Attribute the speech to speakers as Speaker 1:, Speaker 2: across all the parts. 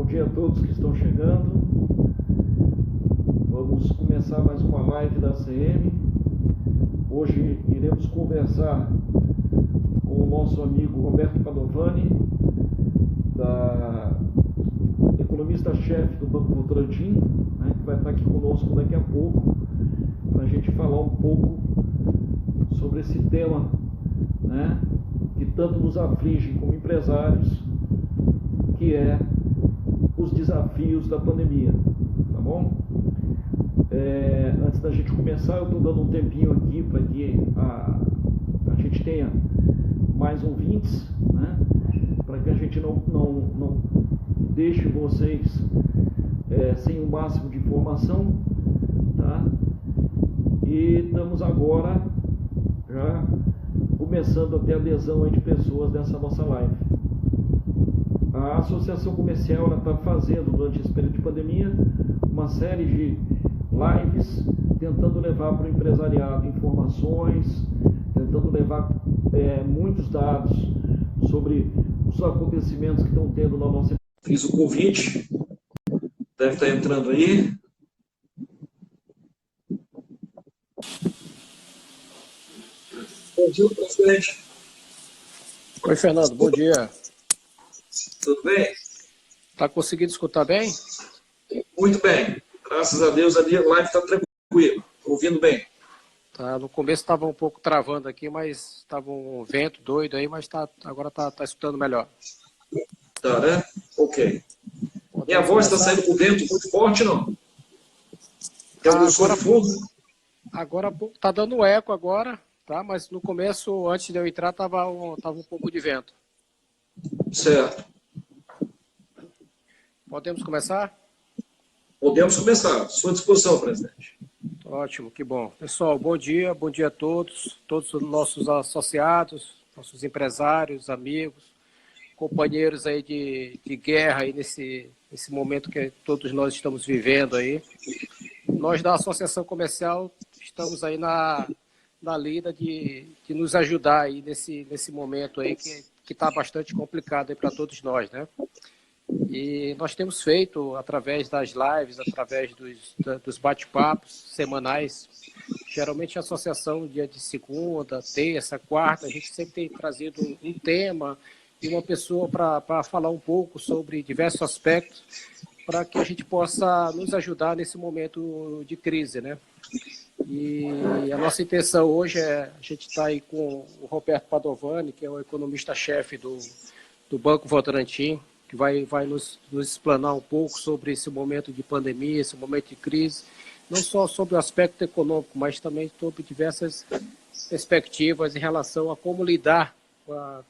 Speaker 1: dia a todos que estão chegando. Vamos começar mais uma live da ACM. Hoje iremos conversar com o nosso amigo Roberto Padovani, economista-chefe do Banco Votorantim, né, que vai estar aqui conosco daqui a pouco, para a gente falar um pouco sobre esse tema, né, que tanto nos aflige como empresários, que é os desafios da pandemia, tá bom? Antes da gente começar, eu estou dando um tempinho aqui para que a gente tenha mais ouvintes, né? Para que a gente não deixe vocês sem o máximo de informação, tá? E estamos agora já começando a ter adesão aí de pessoas nessa nossa live. A Associação Comercial está fazendo, durante esse período de pandemia, uma série de lives tentando levar para o empresariado informações, tentando levar muitos dados sobre os acontecimentos que estão tendo na nossa... Fiz o convite, deve estar entrando aí. Bom dia, presidente.
Speaker 2: Oi, Fernando, bom dia.
Speaker 1: Tudo bem?
Speaker 2: Está conseguindo escutar bem?
Speaker 1: Muito bem. Graças a Deus, a live está tranquila. Ouvindo bem.
Speaker 2: Tá, no começo estava um pouco travando aqui, mas estava um vento doido aí, mas agora está escutando melhor.
Speaker 1: Tá, né? Ok. Minha voz está saindo com o vento muito forte, não? Tem algum som de fundo?
Speaker 2: Agora está dando eco agora, tá? Mas no começo, antes de eu entrar, estava um pouco de vento.
Speaker 1: Certo.
Speaker 2: Podemos começar?
Speaker 1: Podemos começar. À sua disposição, presidente.
Speaker 2: Ótimo, que bom. Pessoal, bom dia a todos os nossos associados, nossos empresários, amigos, companheiros aí de guerra aí nesse momento que todos nós estamos vivendo aí. Nós da Associação Comercial estamos aí na lida de nos ajudar aí nesse momento aí que está bastante complicado aí para todos nós, né? E nós temos feito, através das lives, através dos bate-papos semanais, geralmente a associação, dia de segunda, terça, quarta, a gente sempre tem trazido um tema e uma pessoa para falar um pouco sobre diversos aspectos, para que a gente possa nos ajudar nesse momento de crise, né? E a nossa intenção hoje a gente está aí com o Roberto Padovani, que é o economista-chefe do Banco Votorantim, que vai nos explanar um pouco sobre esse momento de pandemia, esse momento de crise, não só sobre o aspecto econômico, mas também sobre diversas perspectivas em relação a como lidar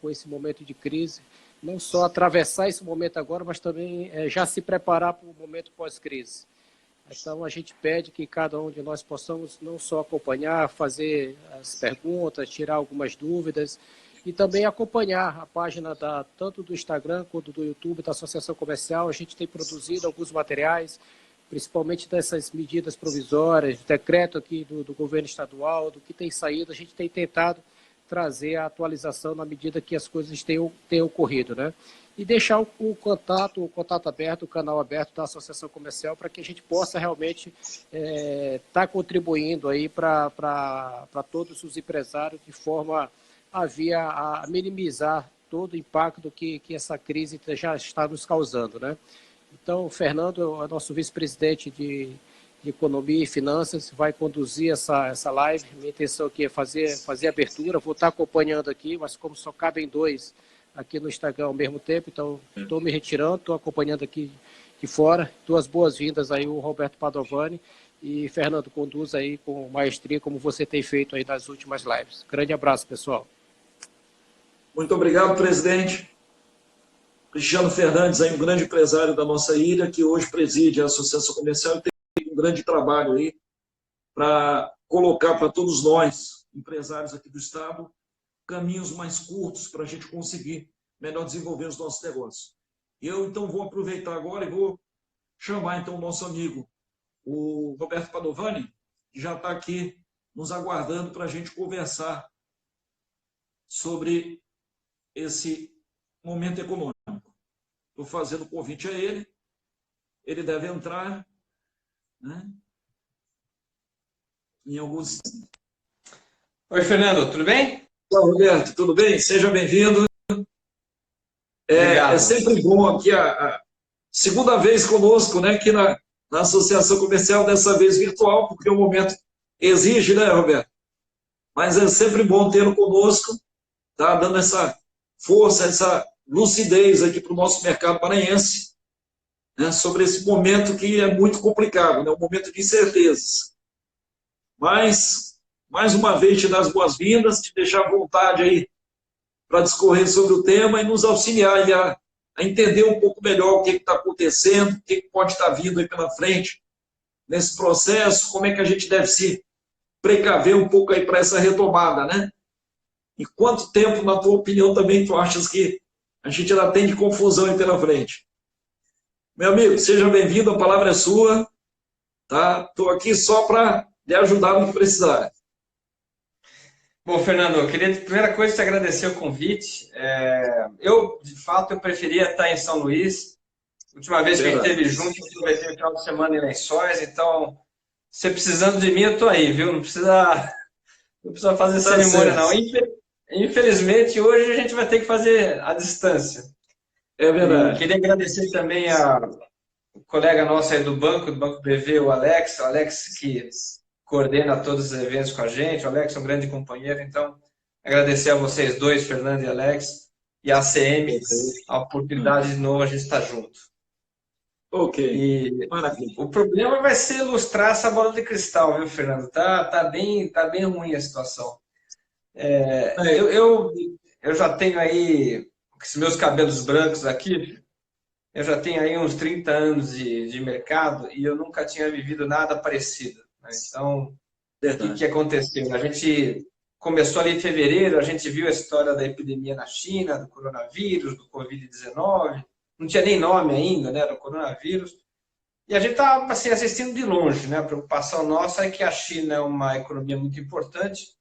Speaker 2: com esse momento de crise, não só atravessar esse momento agora, mas também já se preparar para o momento pós-crise. Então, a gente pede que cada um de nós possamos não só acompanhar, fazer as perguntas, tirar algumas dúvidas, e também acompanhar a página tanto do Instagram quanto do YouTube da Associação Comercial. A gente tem produzido alguns materiais, principalmente dessas medidas provisórias, decreto aqui do governo estadual, do que tem saído. A gente tem tentado trazer a atualização na medida que as coisas tenham ocorrido, né? E deixar o contato aberto, o canal aberto da Associação Comercial, para que a gente possa realmente estar contribuindo aí para todos os empresários de forma a minimizar todo o impacto que essa crise já está nos causando, né? Então, o Fernando, é nosso vice-presidente de Economia e Finanças, vai conduzir essa live. Minha intenção aqui é fazer a abertura, vou estar acompanhando aqui, mas como só cabem dois aqui no Instagram ao mesmo tempo, então estou me retirando, estou acompanhando aqui de fora. Duas boas-vindas aí o Roberto Padovani, e Fernando, conduz aí com maestria, como você tem feito aí nas últimas lives. Grande abraço, pessoal.
Speaker 1: Muito obrigado, presidente. Cristiano Fernandes, aí, um grande empresário da nossa ilha, que hoje preside a Associação Comercial e tem um grande trabalho aí para colocar para todos nós, empresários aqui do Estado, caminhos mais curtos para a gente conseguir melhor desenvolver os nossos negócios. Eu, então, vou aproveitar agora e vou chamar, então, o nosso amigo, o Roberto Padovani, que já está aqui nos aguardando para a gente conversar sobre esse momento econômico. Estou fazendo o convite a ele ele deve entrar, né? Em alguns...
Speaker 3: Oi, Fernando, tudo bem?
Speaker 1: Olá, Roberto, tudo bem? Seja bem-vindo. É
Speaker 3: Obrigado.
Speaker 1: sempre bom aqui a segunda vez conosco, né, aqui na Associação Comercial, dessa vez virtual, porque o momento exige, né, Roberto? Mas é sempre bom tê-lo conosco, tá? Dando essa força, essa lucidez aqui para o nosso mercado paraense, né, sobre esse momento que é muito complicado, né, um momento de incertezas. Mas, mais uma vez, te dar as boas-vindas, te deixar à vontade aí para discorrer sobre o tema e nos auxiliar aí a entender um pouco melhor o que está acontecendo, o que pode estar vindo aí pela frente nesse processo, como é que a gente deve se precaver um pouco aí para essa retomada, né? E quanto tempo, na tua opinião, também tu achas que a gente ainda tem de confusão aí pela frente? Meu amigo, seja bem-vindo, a palavra é sua, tá? Estou aqui só para lhe ajudar no que precisar.
Speaker 3: Bom, Fernando, eu queria, primeira coisa, te agradecer o convite. De fato, eu preferia estar em São Luís. A última vez que a gente esteve junto, eu aproveitei o final de semana em Lençóis, então, você precisando de mim, eu estou aí, viu? Não precisa fazer cerimônia, não. Infelizmente, hoje a gente vai ter que fazer à distância.
Speaker 1: É verdade.
Speaker 3: E queria agradecer também o colega nosso aí do Banco BV, o Alex que coordena todos os eventos com a gente. O Alex é um grande companheiro, então agradecer a vocês dois, Fernando e Alex, e a ACM, a oportunidade de novo a gente estar junto.
Speaker 1: Ok.
Speaker 3: E
Speaker 1: maravilha.
Speaker 3: O problema vai ser ilustrar essa bola de cristal, viu, Fernando? Tá bem ruim a situação. Eu já tenho aí, com esses meus cabelos brancos aqui, eu já tenho aí uns 30 anos de mercado e eu nunca tinha vivido nada parecido, né? Então, o que aconteceu? A gente começou ali em fevereiro, a gente viu a história da epidemia na China, do coronavírus, do Covid-19, não tinha nem nome ainda, né, do coronavírus, e a gente estava assim, assistindo de longe, né? A preocupação nossa é que a China é uma economia muito importante,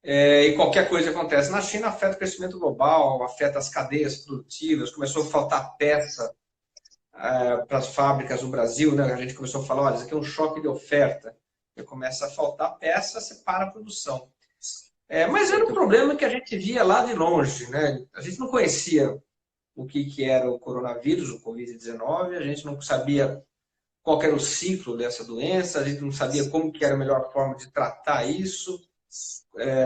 Speaker 3: e qualquer coisa que acontece na China afeta o crescimento global, afeta as cadeias produtivas, começou a faltar peça para as fábricas no Brasil, né? A gente começou a falar, olha, isso aqui é um choque de oferta, e começa a faltar peça, você para a produção. Mas era um problema que a gente via lá de longe, né? A gente não conhecia o que era o coronavírus, o Covid-19, a gente não sabia qual era o ciclo dessa doença, a gente não sabia como que era a melhor forma de tratar isso,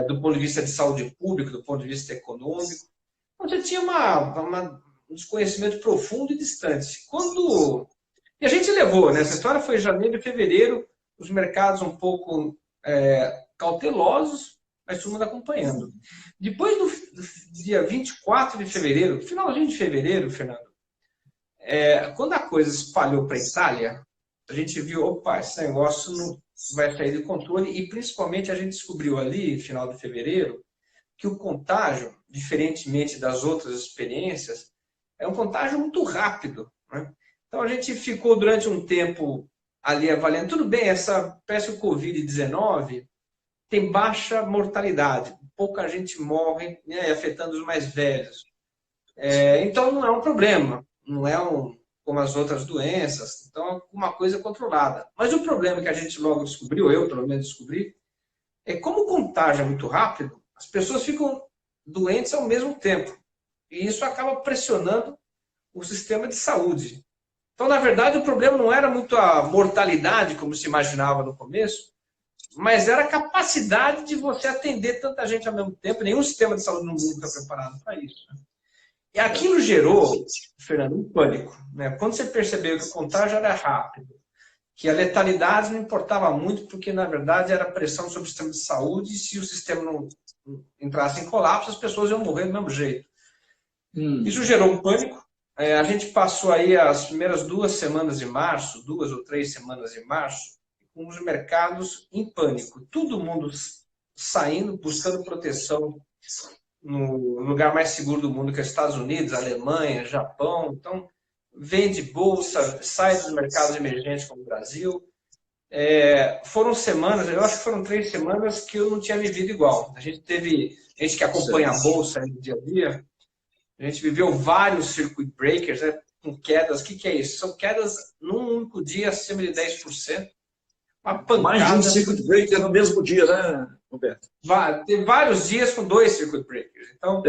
Speaker 3: do ponto de vista de saúde pública, do ponto de vista econômico. Então, já tinha um desconhecimento profundo e distante. E a gente levou, né? Essa história foi em janeiro e fevereiro, os mercados um pouco cautelosos, mas todo mundo acompanhando. Depois do dia 24 de fevereiro, finalzinho de fevereiro, Fernando, quando a coisa espalhou para a Itália, a gente viu, opa, esse negócio não vai sair de controle, e principalmente a gente descobriu ali, final de fevereiro, que o contágio, diferentemente das outras experiências, é um contágio muito rápido, né? Então a gente ficou durante um tempo ali avaliando, tudo bem, parece que o Covid-19 tem baixa mortalidade, pouca gente morre, né, afetando os mais velhos. Então não é um problema, não é como as outras doenças, então é uma coisa controlada. Mas o problema que a gente logo descobriu, eu pelo menos descobri, é como o contágio é muito rápido, as pessoas ficam doentes ao mesmo tempo. E isso acaba pressionando o sistema de saúde. Então, na verdade, o problema não era muito a mortalidade, como se imaginava no começo, mas era a capacidade de você atender tanta gente ao mesmo tempo. Nenhum sistema de saúde no mundo está preparado para isso, né? E aquilo gerou, Fernando, um pânico, né? Quando você percebeu que o contágio era rápido, que a letalidade não importava muito, porque, na verdade, era pressão sobre o sistema de saúde, e se o sistema não entrasse em colapso, as pessoas iam morrer do mesmo jeito. Isso gerou um pânico. A gente passou aí as primeiras 2 semanas de março, 2 ou 3 semanas de março, com os mercados em pânico. Todo mundo saindo, buscando proteção no lugar mais seguro do mundo, que é os Estados Unidos, Alemanha, Japão. Então, vende bolsa, sai dos mercados emergentes como o Brasil. Foram semanas, eu acho que foram 3 semanas que eu não tinha vivido igual. A gente que acompanha a bolsa no dia a dia, a gente viveu vários circuit breakers, né? com quedas. O que é isso? São quedas num único dia acima de 10%. Uma pancada.
Speaker 1: Mais de um circuit breaker no mesmo dia, né, Roberto?
Speaker 3: Tem vários dias com 2 circuit breakers. Então,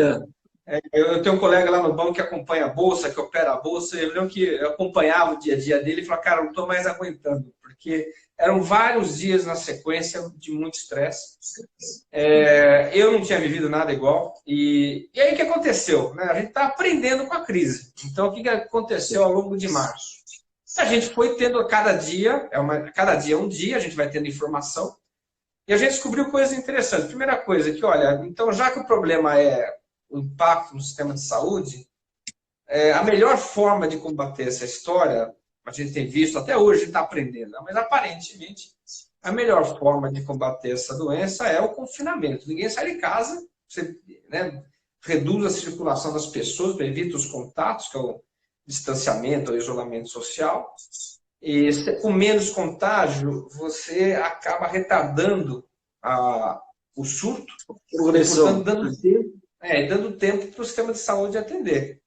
Speaker 3: eu tenho um colega lá no banco que acompanha a bolsa, que opera a bolsa, e eu lembro que eu acompanhava o dia a dia dele e falava, cara, eu não estou mais aguentando, porque eram vários dias na sequência de muito estresse. Eu não tinha vivido nada igual. E aí o que aconteceu? Né? A gente está aprendendo com a crise. Então, o que aconteceu ao longo de março? A gente foi tendo cada dia é um dia, a gente vai tendo informação, e a gente descobriu coisas interessantes. Primeira coisa que, olha, então já que o problema é o impacto no sistema de saúde, a melhor forma de combater essa história, a gente tem visto, até hoje a gente está aprendendo, mas aparentemente a melhor forma de combater essa doença é o confinamento. Ninguém sai de casa, você, né, reduz a circulação das pessoas, evita os contatos, que é o distanciamento, o isolamento social. E com menos contágio, você acaba retardando o surto,
Speaker 1: Progressão.
Speaker 3: portanto, dando tempo para o sistema de saúde atender.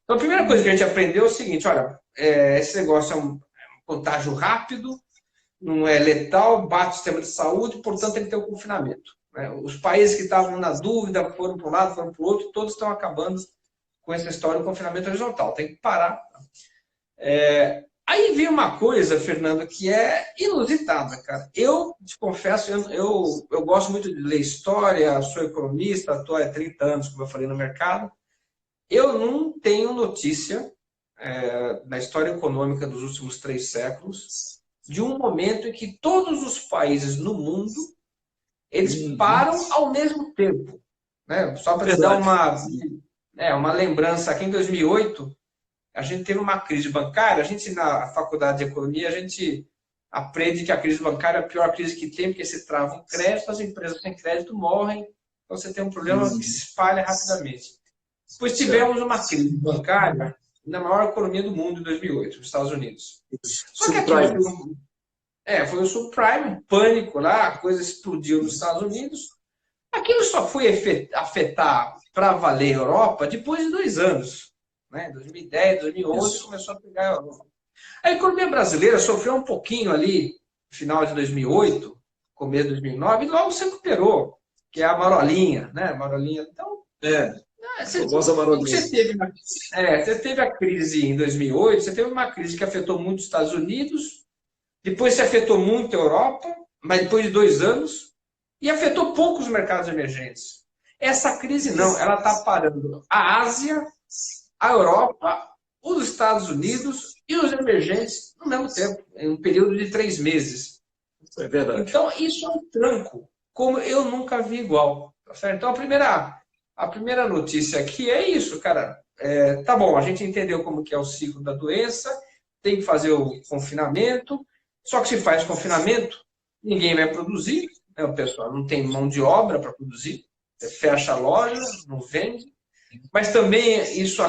Speaker 3: Então, a primeira coisa que a gente aprendeu é o seguinte, olha, esse negócio é um contágio rápido, não é letal, bate o sistema de saúde, portanto, tem que ter um confinamento. Né? Os países que estavam na dúvida, foram para um lado, foram para o outro, todos estão acabando com essa história do confinamento horizontal. Tem que parar. Aí vem uma coisa, Fernando, que é inusitada, cara. Eu te confesso, eu gosto muito de ler história, sou economista, estou há 30 anos, como eu falei, no mercado. Eu não tenho notícia na história econômica dos últimos 3 séculos de um momento em que todos os países no mundo eles param ao mesmo tempo. Né? Só para te dar uma lembrança, aqui em 2008, a gente teve uma crise bancária. A gente, na faculdade de economia, a gente aprende que a crise bancária é a pior crise que tem, porque se trava um crédito, as empresas sem crédito morrem, então você tem um problema que se espalha rapidamente. Depois tivemos uma crise bancária na maior economia do mundo em 2008, nos Estados Unidos. Só que aquilo foi o subprime, um pânico lá, a coisa explodiu nos Estados Unidos. Aquilo só foi afetar para valer a Europa depois de 2 anos. Né? 2010, 2011 começou a pegar a Europa. A economia brasileira sofreu um pouquinho ali, no final de 2008, começo de 2009, e logo se recuperou, que é a marolinha, né? Marolinha. Então, você teve a crise em 2008, você teve uma crise que afetou muito os Estados Unidos, depois se afetou muito a Europa, mas depois de 2 anos, e afetou pouco os mercados emergentes. Essa crise não, ela está parando a Ásia, a Europa, os Estados Unidos e os emergentes no mesmo tempo, em um período de 3 meses.
Speaker 1: É verdade.
Speaker 3: Então, isso é um tranco, como eu nunca vi igual. Tá certo? Então, a primeira notícia aqui é isso, cara. Tá bom, a gente entendeu como que é o ciclo da doença, tem que fazer o confinamento, só que se faz confinamento, ninguém vai produzir, né? O pessoal não tem mão de obra para produzir, você fecha a loja, não vende, mas também isso,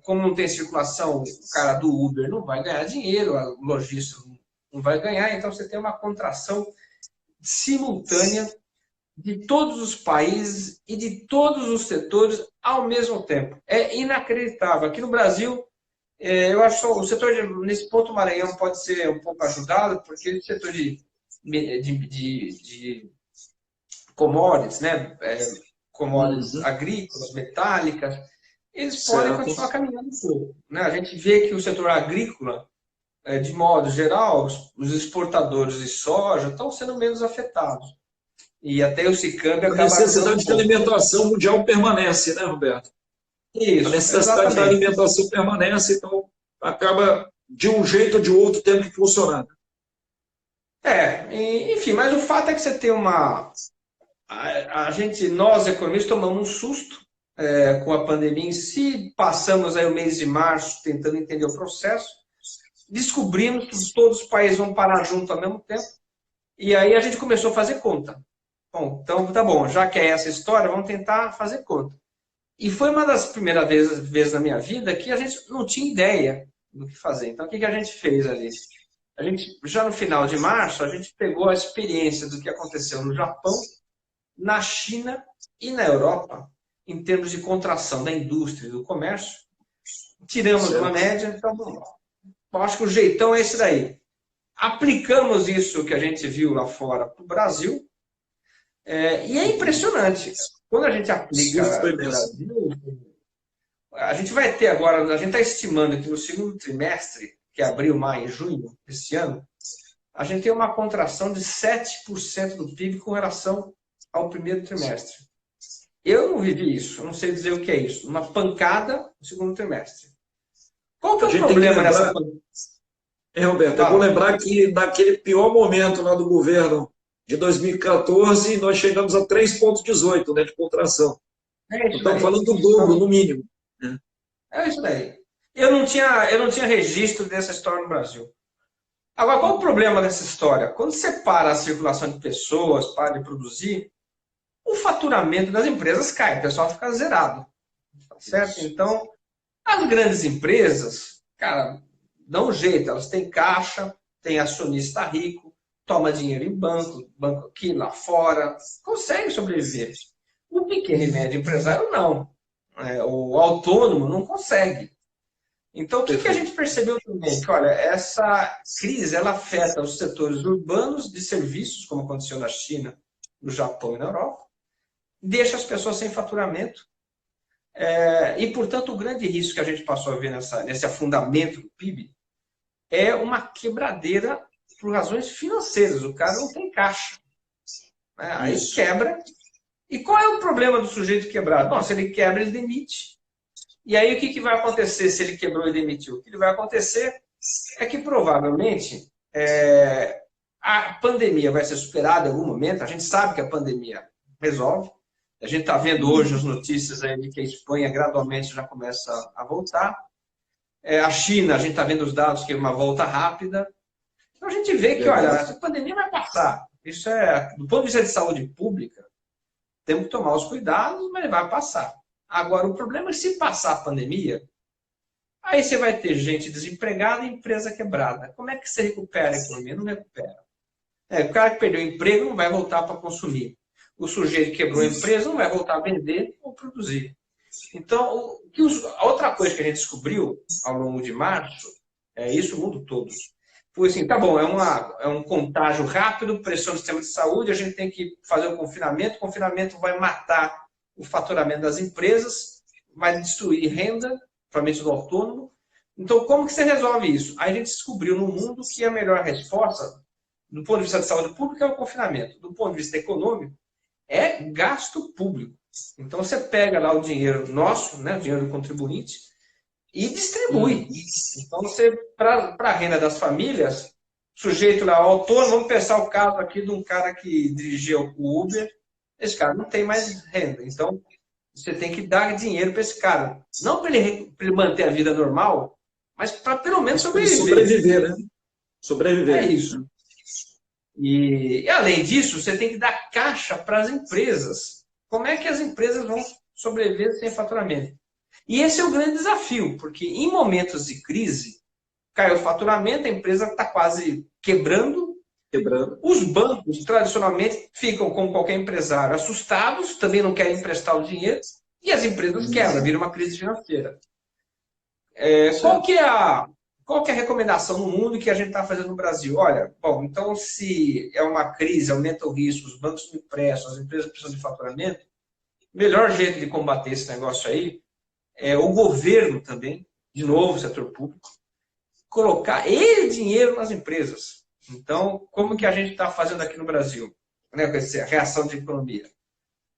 Speaker 3: como não tem circulação, o cara do Uber não vai ganhar dinheiro, o lojista não vai ganhar, então você tem uma contração simultânea de todos os países e de todos os setores ao mesmo tempo. É inacreditável. Aqui no Brasil, eu acho que o setor, nesse ponto, o Maranhão pode ser um pouco ajudado, porque o setor de commodities, né? Commodities agrícolas, metálicas, eles podem continuar caminhando um pouco. Né? A gente vê que o setor agrícola, de modo geral, os exportadores de soja estão sendo menos afetados. E até o Sicambi acaba...
Speaker 1: A necessidade de alimentação mundial permanece, né, Roberto?
Speaker 3: Isso,
Speaker 1: a necessidade da alimentação permanece, então acaba, de um jeito ou de outro, tendo que funcionar.
Speaker 3: Enfim, mas o fato é que você tem nós economistas tomamos um susto com a pandemia em si, passamos aí o mês de março tentando entender o processo, descobrimos que todos os países vão parar junto ao mesmo tempo, e aí a gente começou a fazer conta. Bom, então tá bom, já que é essa história, vamos tentar fazer conta. E foi uma das primeiras vezes na minha vida que a gente não tinha ideia do que fazer. Então, o que a gente fez ali? A gente, já no final de março, a gente pegou a experiência do que aconteceu no Japão, na China e na Europa, em termos de contração da indústria e do comércio, tiramos
Speaker 1: Certo.
Speaker 3: uma média, então eu acho que o jeitão é esse daí. Aplicamos isso que a gente viu lá fora para o Brasil, e é impressionante. Quando a gente aplica no
Speaker 1: Surpreendente.
Speaker 3: Brasil, a gente vai ter agora, a gente está estimando que no segundo trimestre, que é abril, maio e junho desse ano, a gente tem uma contração de 7% do PIB com relação ao primeiro trimestre. Eu não vivi isso, eu não sei dizer o que é isso. Uma pancada no segundo trimestre. Qual que é
Speaker 1: A
Speaker 3: o
Speaker 1: gente tem que
Speaker 3: problema nessa
Speaker 1: lembrar,
Speaker 3: pancada?
Speaker 1: Roberto, eu vou lembrar que naquele pior momento lá do governo de 2014, nós chegamos a 3,18, né, de contração.
Speaker 3: É isso
Speaker 1: Estamos
Speaker 3: daí.
Speaker 1: falando do dobro, no mínimo.
Speaker 3: É isso daí. Eu não tinha registro dessa história no Brasil. Agora, qual o problema dessa história? Quando você para a circulação de pessoas, para de produzir, o faturamento das empresas cai, o pessoal fica zerado. Tá certo? Então, as grandes empresas, cara, dão um jeito, elas têm caixa, têm acionista rico, toma dinheiro em banco aqui, lá fora, consegue sobreviver. O pequeno e médio empresário não. O autônomo não consegue. Então, o que a gente percebeu também? Que, olha, essa crise ela afeta os setores urbanos de serviços, como aconteceu na China, no Japão e na Europa, deixa as pessoas sem faturamento, e, portanto, o grande risco que a gente passou a ver nesse afundamento do PIB é uma quebradeira por razões financeiras. O cara não tem caixa. Aí quebra. E qual é o problema do sujeito quebrado? Bom, se ele quebra, ele demite. E aí o que vai acontecer se ele quebrou e demitiu? O que vai acontecer é que provavelmente a pandemia vai ser superada em algum momento. A gente sabe que a pandemia resolve. A gente está vendo hoje as notícias aí de que a Espanha gradualmente já começa a voltar. A China, a gente está vendo os dados que é uma volta rápida. Então a gente vê que, olha, essa pandemia vai passar. Isso do ponto de vista de saúde pública, temos que tomar os cuidados, mas vai passar. Agora, o problema é se passar a pandemia, aí você vai ter gente desempregada e empresa quebrada. Como é que você recupera a economia? Não recupera. O cara que perdeu o emprego não vai voltar para consumir. O sujeito que quebrou a empresa não vai voltar a vender ou produzir. Então, a outra coisa que a gente descobriu ao longo de março, isso o mundo todo, foi assim, tá bom, é um contágio rápido, pressão no sistema de saúde, a gente tem que fazer o confinamento vai matar o faturamento das empresas, vai destruir renda, principalmente do autônomo. Então, como que você resolve isso? Aí a gente descobriu no mundo que a melhor resposta, do ponto de vista de saúde pública, é o confinamento. Do ponto de vista econômico, é gasto público. Então, você pega lá o dinheiro nosso, né, o dinheiro do contribuinte, e distribui. Então, para a renda das famílias, sujeito lá, autônomo, vamos pensar o caso aqui de um cara que dirigia o Uber, esse cara não tem mais renda. Então, você tem que dar dinheiro para esse cara. Não para ele manter a vida normal, mas para pelo menos sobreviver.
Speaker 1: Sobreviver, né? Sobreviver.
Speaker 3: É isso. E além disso, você tem que dar caixa para as empresas. Como é que as empresas vão sobreviver sem faturamento? E esse é o grande desafio, porque em momentos de crise, cai o faturamento, a empresa está quase quebrando. Os bancos, tradicionalmente, ficam, como qualquer empresário, assustados, também não querem emprestar o dinheiro, e as empresas quebram, vira uma crise financeira. Qual que é a recomendação no mundo que a gente está fazendo no Brasil? Olha, bom, então se é uma crise, aumenta o risco, os bancos não emprestam, as empresas precisam de faturamento, o melhor jeito de combater esse negócio aí é o governo também, de novo, o setor público, colocar ele dinheiro nas empresas. Então, como que a gente está fazendo aqui no Brasil? Né, a reação de economia.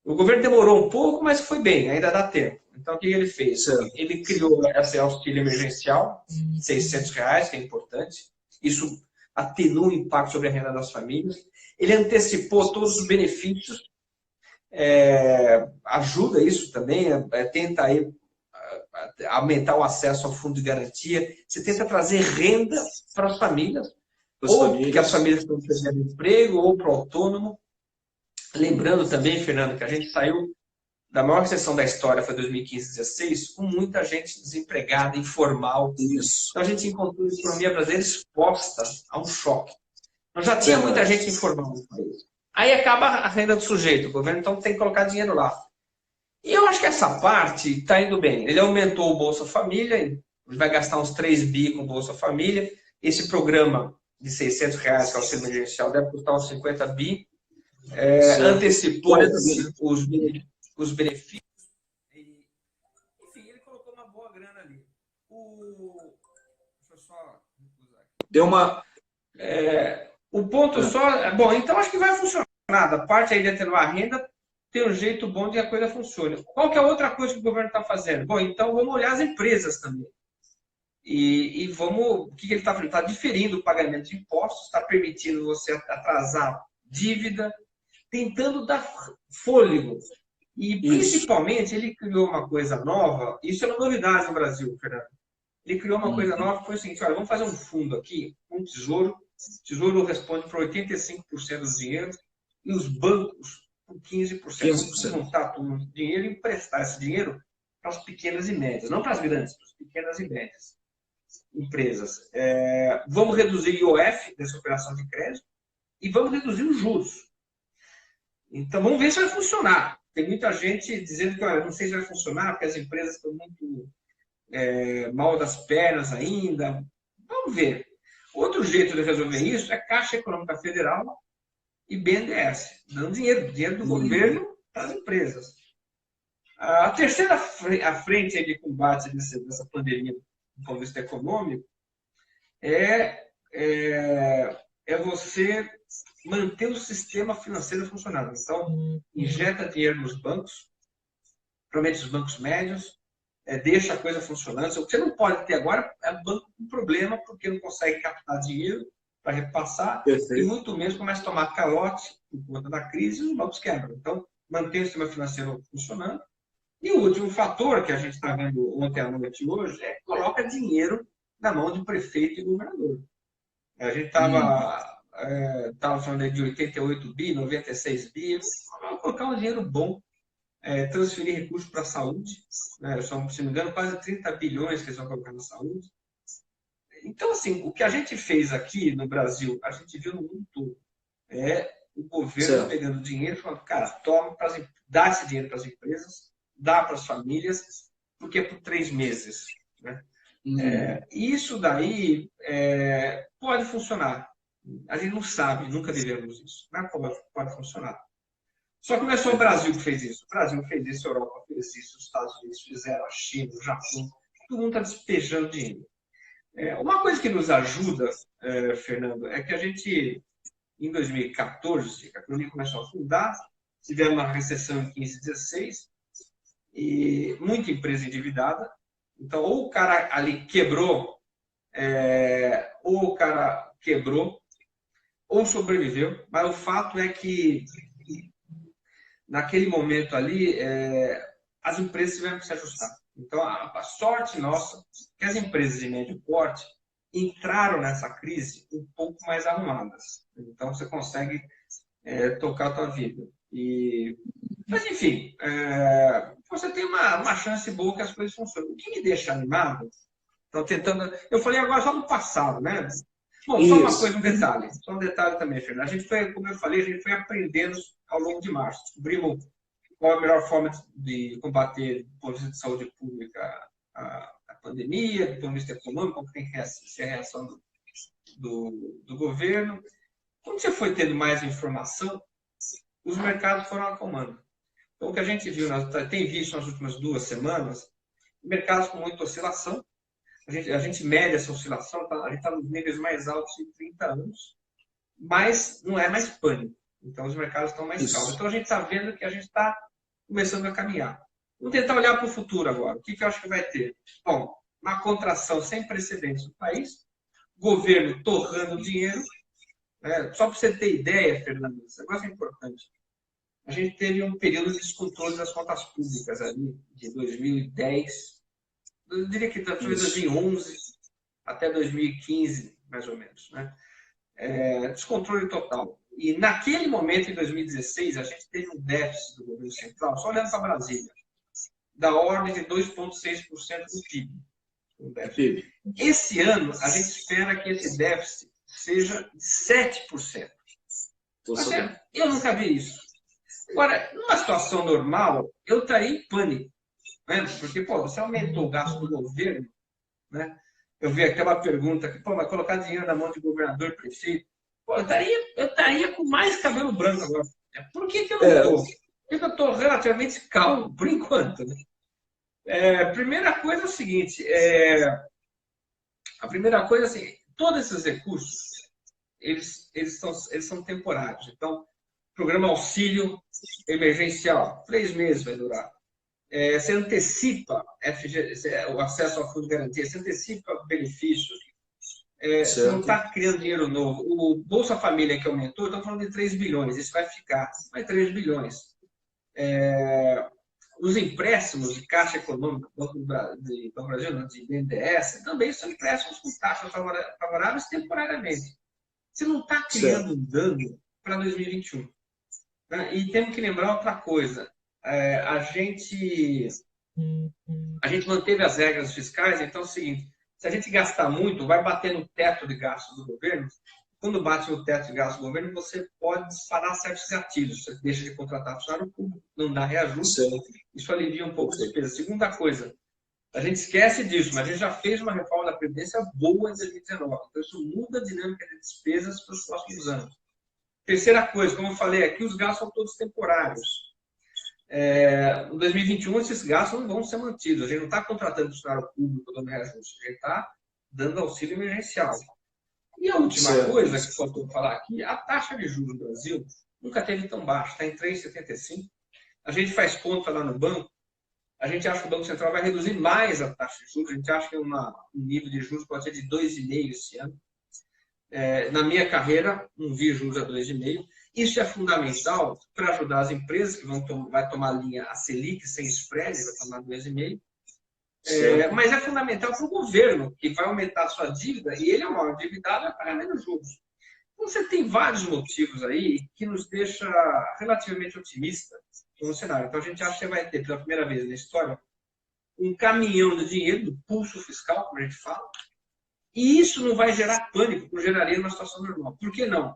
Speaker 3: O governo demorou um pouco, mas foi bem, ainda dá tempo. Então, o que ele fez? Ele criou esse auxílio emergencial, R$600, que é importante. Isso atenua o impacto sobre a renda das famílias. Ele antecipou todos os benefícios, ajuda isso também, tenta aí aumentar o acesso ao fundo de garantia. Você tenta trazer renda para as famílias, porque as famílias estão perdendo emprego, ou para o autônomo. Lembrando também, Fernando, que a gente saiu da maior recessão da história, foi 2015-16, com muita gente desempregada, informal. Isso. Então a gente encontrou a economia brasileira exposta a um choque. Então já tinha muita gente informal no país. Aí acaba a renda do sujeito, o governo então tem que colocar dinheiro lá. E eu acho que essa parte está indo bem. Ele aumentou o Bolsa Família, A gente vai gastar uns 3 bi com Bolsa Família. Esse programa de R$ 600, que é o auxílio emergencial, deve custar uns 50 bi. Antecipou os benefícios. Enfim, ele colocou uma boa grana ali. Deixa eu só...
Speaker 1: Deu uma...
Speaker 3: o ponto só... Bom, então acho que vai funcionar. Da parte aí de atenuar a renda, tem um jeito bom de que a coisa funcione. Qual que é a outra coisa que o governo está fazendo? Bom, então vamos olhar as empresas também. E vamos... O que ele está fazendo? Está diferindo o pagamento de impostos, está permitindo você atrasar dívida, tentando dar fôlego. E, principalmente, ele criou uma coisa nova. Isso é uma novidade no Brasil, Fernando. Ele criou uma coisa nova que foi o seguinte: olha, vamos fazer um fundo aqui, um tesouro. O tesouro responde por 85% do dinheiro e os bancos por 15%. Vamos juntar todo o dinheiro e emprestar esse dinheiro para as pequenas e médias, não para as grandes, para as pequenas e médias empresas. Vamos reduzir o IOF dessa operação de crédito e vamos reduzir os juros. Então, vamos ver se vai funcionar. Tem muita gente dizendo que, olha, não sei se vai funcionar, porque as empresas estão muito mal das pernas ainda. Vamos ver. Outro jeito de resolver isso é Caixa Econômica Federal e BNDES, dando dinheiro do governo para as empresas. A terceira frente de combate dessa pandemia do ponto de vista econômico é você manter o sistema financeiro funcionando. Então, injeta dinheiro nos bancos, provavelmente os bancos médios, deixa a coisa funcionando. O que você não pode ter agora é o banco com problema, porque não consegue captar dinheiro para repassar. Perfeito. E muito menos começa a tomar calote por conta da crise e os bancos quebram. Então, manter o sistema financeiro funcionando. E o último fator que a gente está vendo ontem à noite e hoje é que coloca dinheiro na mão de prefeito e governador. A gente estava falando de 88 bi, 96 bi, vamos colocar um dinheiro bom, transferir recursos para a saúde, né? São, se não me engano, quase 30 bilhões que eles vão colocar na saúde. Então, assim, o que a gente fez aqui no Brasil, a gente viu no mundo todo, o governo pegando dinheiro e falando, cara, toma, dá esse dinheiro para as empresas, dá para as famílias, porque é por 3 meses. Né? Isso daí pode funcionar. A gente não sabe, nunca devemos isso. Mas pode funcionar. Só que não é só o Brasil que fez isso. O Brasil fez isso, a Europa fez isso, os Estados Unidos fizeram, a China, o Japão. Todo mundo está despejando dinheiro. Uma coisa que nos ajuda, Fernando, é que a gente, em 2014, a economia começou a afundar, tivemos uma recessão em 15, 16, e muita empresa endividada. Então, ou o cara ali quebrou, ou sobreviveu. Mas o fato é que, naquele momento ali, as empresas tiveram que se ajustar. Então, a sorte nossa é que as empresas de médio porte entraram nessa crise um pouco mais arrumadas. Então, você consegue tocar a tua vida. Mas, enfim, você tem uma chance boa que as coisas funcionem. O que me deixa animado, estou tentando... Eu falei agora só do passado, né? Bom, só uma coisa, um detalhe. Só um detalhe também, Fernando. A gente foi, como eu falei, a gente foi aprendendo ao longo de março. Descobrimos qual a melhor forma de combater, do ponto de vista de saúde pública, a pandemia, do ponto de vista econômico, como tem que ser a reação do governo. Quando você foi tendo mais informação, os mercados foram acalmando. Então, o que a gente viu, tem visto nas últimas 2 semanas, mercados com muita oscilação. A gente mede essa oscilação, a gente está nos níveis mais altos de 30 anos, mas não é mais pânico. Então, os mercados estão mais calmos. Então, a gente está vendo que a gente está começando a caminhar. Vamos tentar olhar para o futuro agora. O que eu acho que vai ter? Bom, uma contração sem precedentes no país, governo torrando dinheiro. Só para você ter ideia, Fernando, esse negócio é importante. A gente teve um período de descontrole das contas públicas ali, de 2010, eu diria que foi 2011 até 2015, mais ou menos. Né? Descontrole total. E naquele momento, em 2016, a gente teve um déficit do governo central, só olhando para Brasília, da ordem de 2,6% do PIB. Esse ano, a gente espera que esse déficit seja de 7%. Eu nunca vi isso. Agora, numa situação normal, eu estaria em pânico. Né? Porque, você aumentou o gasto do governo né? Eu vi aquela pergunta que, pô, vai colocar dinheiro na mão de governador, prefeito. Pô, eu estaria com mais cabelo branco agora. Por que que eu não estou? Porque eu estou relativamente calmo, por enquanto, né? Primeira coisa é o seguinte, a primeira coisa, assim, todos esses recursos, eles são temporários. Então, programa auxílio emergencial, 3 meses vai durar. Você antecipa o acesso ao fundo de garantia, você antecipa benefícios, você não está criando dinheiro novo. O Bolsa Família que aumentou, estamos falando de 3 bilhões, isso vai ficar, vai 3 bilhões. Os empréstimos de Caixa Econômica, Banco do Brasil, não, de BNDES, também são empréstimos com taxas favoráveis temporariamente. Você não está criando um dano para 2021. Né? E temos que lembrar outra coisa. A gente manteve as regras fiscais, então é o seguinte, se a gente gastar muito, vai bater no teto de gastos do governo. Quando bate no teto de gastos do governo, você pode disparar certos gatilhos. Você deixa de contratar funcionário público, não dá reajuste. Isso alivia um pouco a despesa. Segunda coisa, a gente esquece disso, mas a gente já fez uma reforma da Previdência boa em 2019. Então, isso muda a dinâmica de despesas para os próximos anos. Terceira coisa, como eu falei aqui, os gastos são todos temporários. Em 2021, esses gastos não vão ser mantidos. A gente não está contratando funcionário público dando reajuste. A gente está dando auxílio emergencial. E a última coisa que faltou falar aqui, a taxa de juros no Brasil nunca teve tão baixa, está em 3,75. A gente faz conta lá no banco, a gente acha que o Banco Central vai reduzir mais a taxa de juros, a gente acha que um nível de juros pode ser de 2,5 esse ano. Na minha carreira, não vi juros a 2,5. Isso é fundamental para ajudar as empresas que vai tomar a linha a Selic sem spread, vai tomar 2,5. Mas é fundamental para o governo, que vai aumentar a sua dívida, e ele é o maior endividado, vai pagar menos juros. Então, você tem vários motivos aí que nos deixa relativamente otimistas no cenário. Então, a gente acha que vai ter, pela primeira vez na história, um caminhão de dinheiro, do pulso fiscal, como a gente fala, e isso não vai gerar pânico, como geraria numa situação normal. Por que não?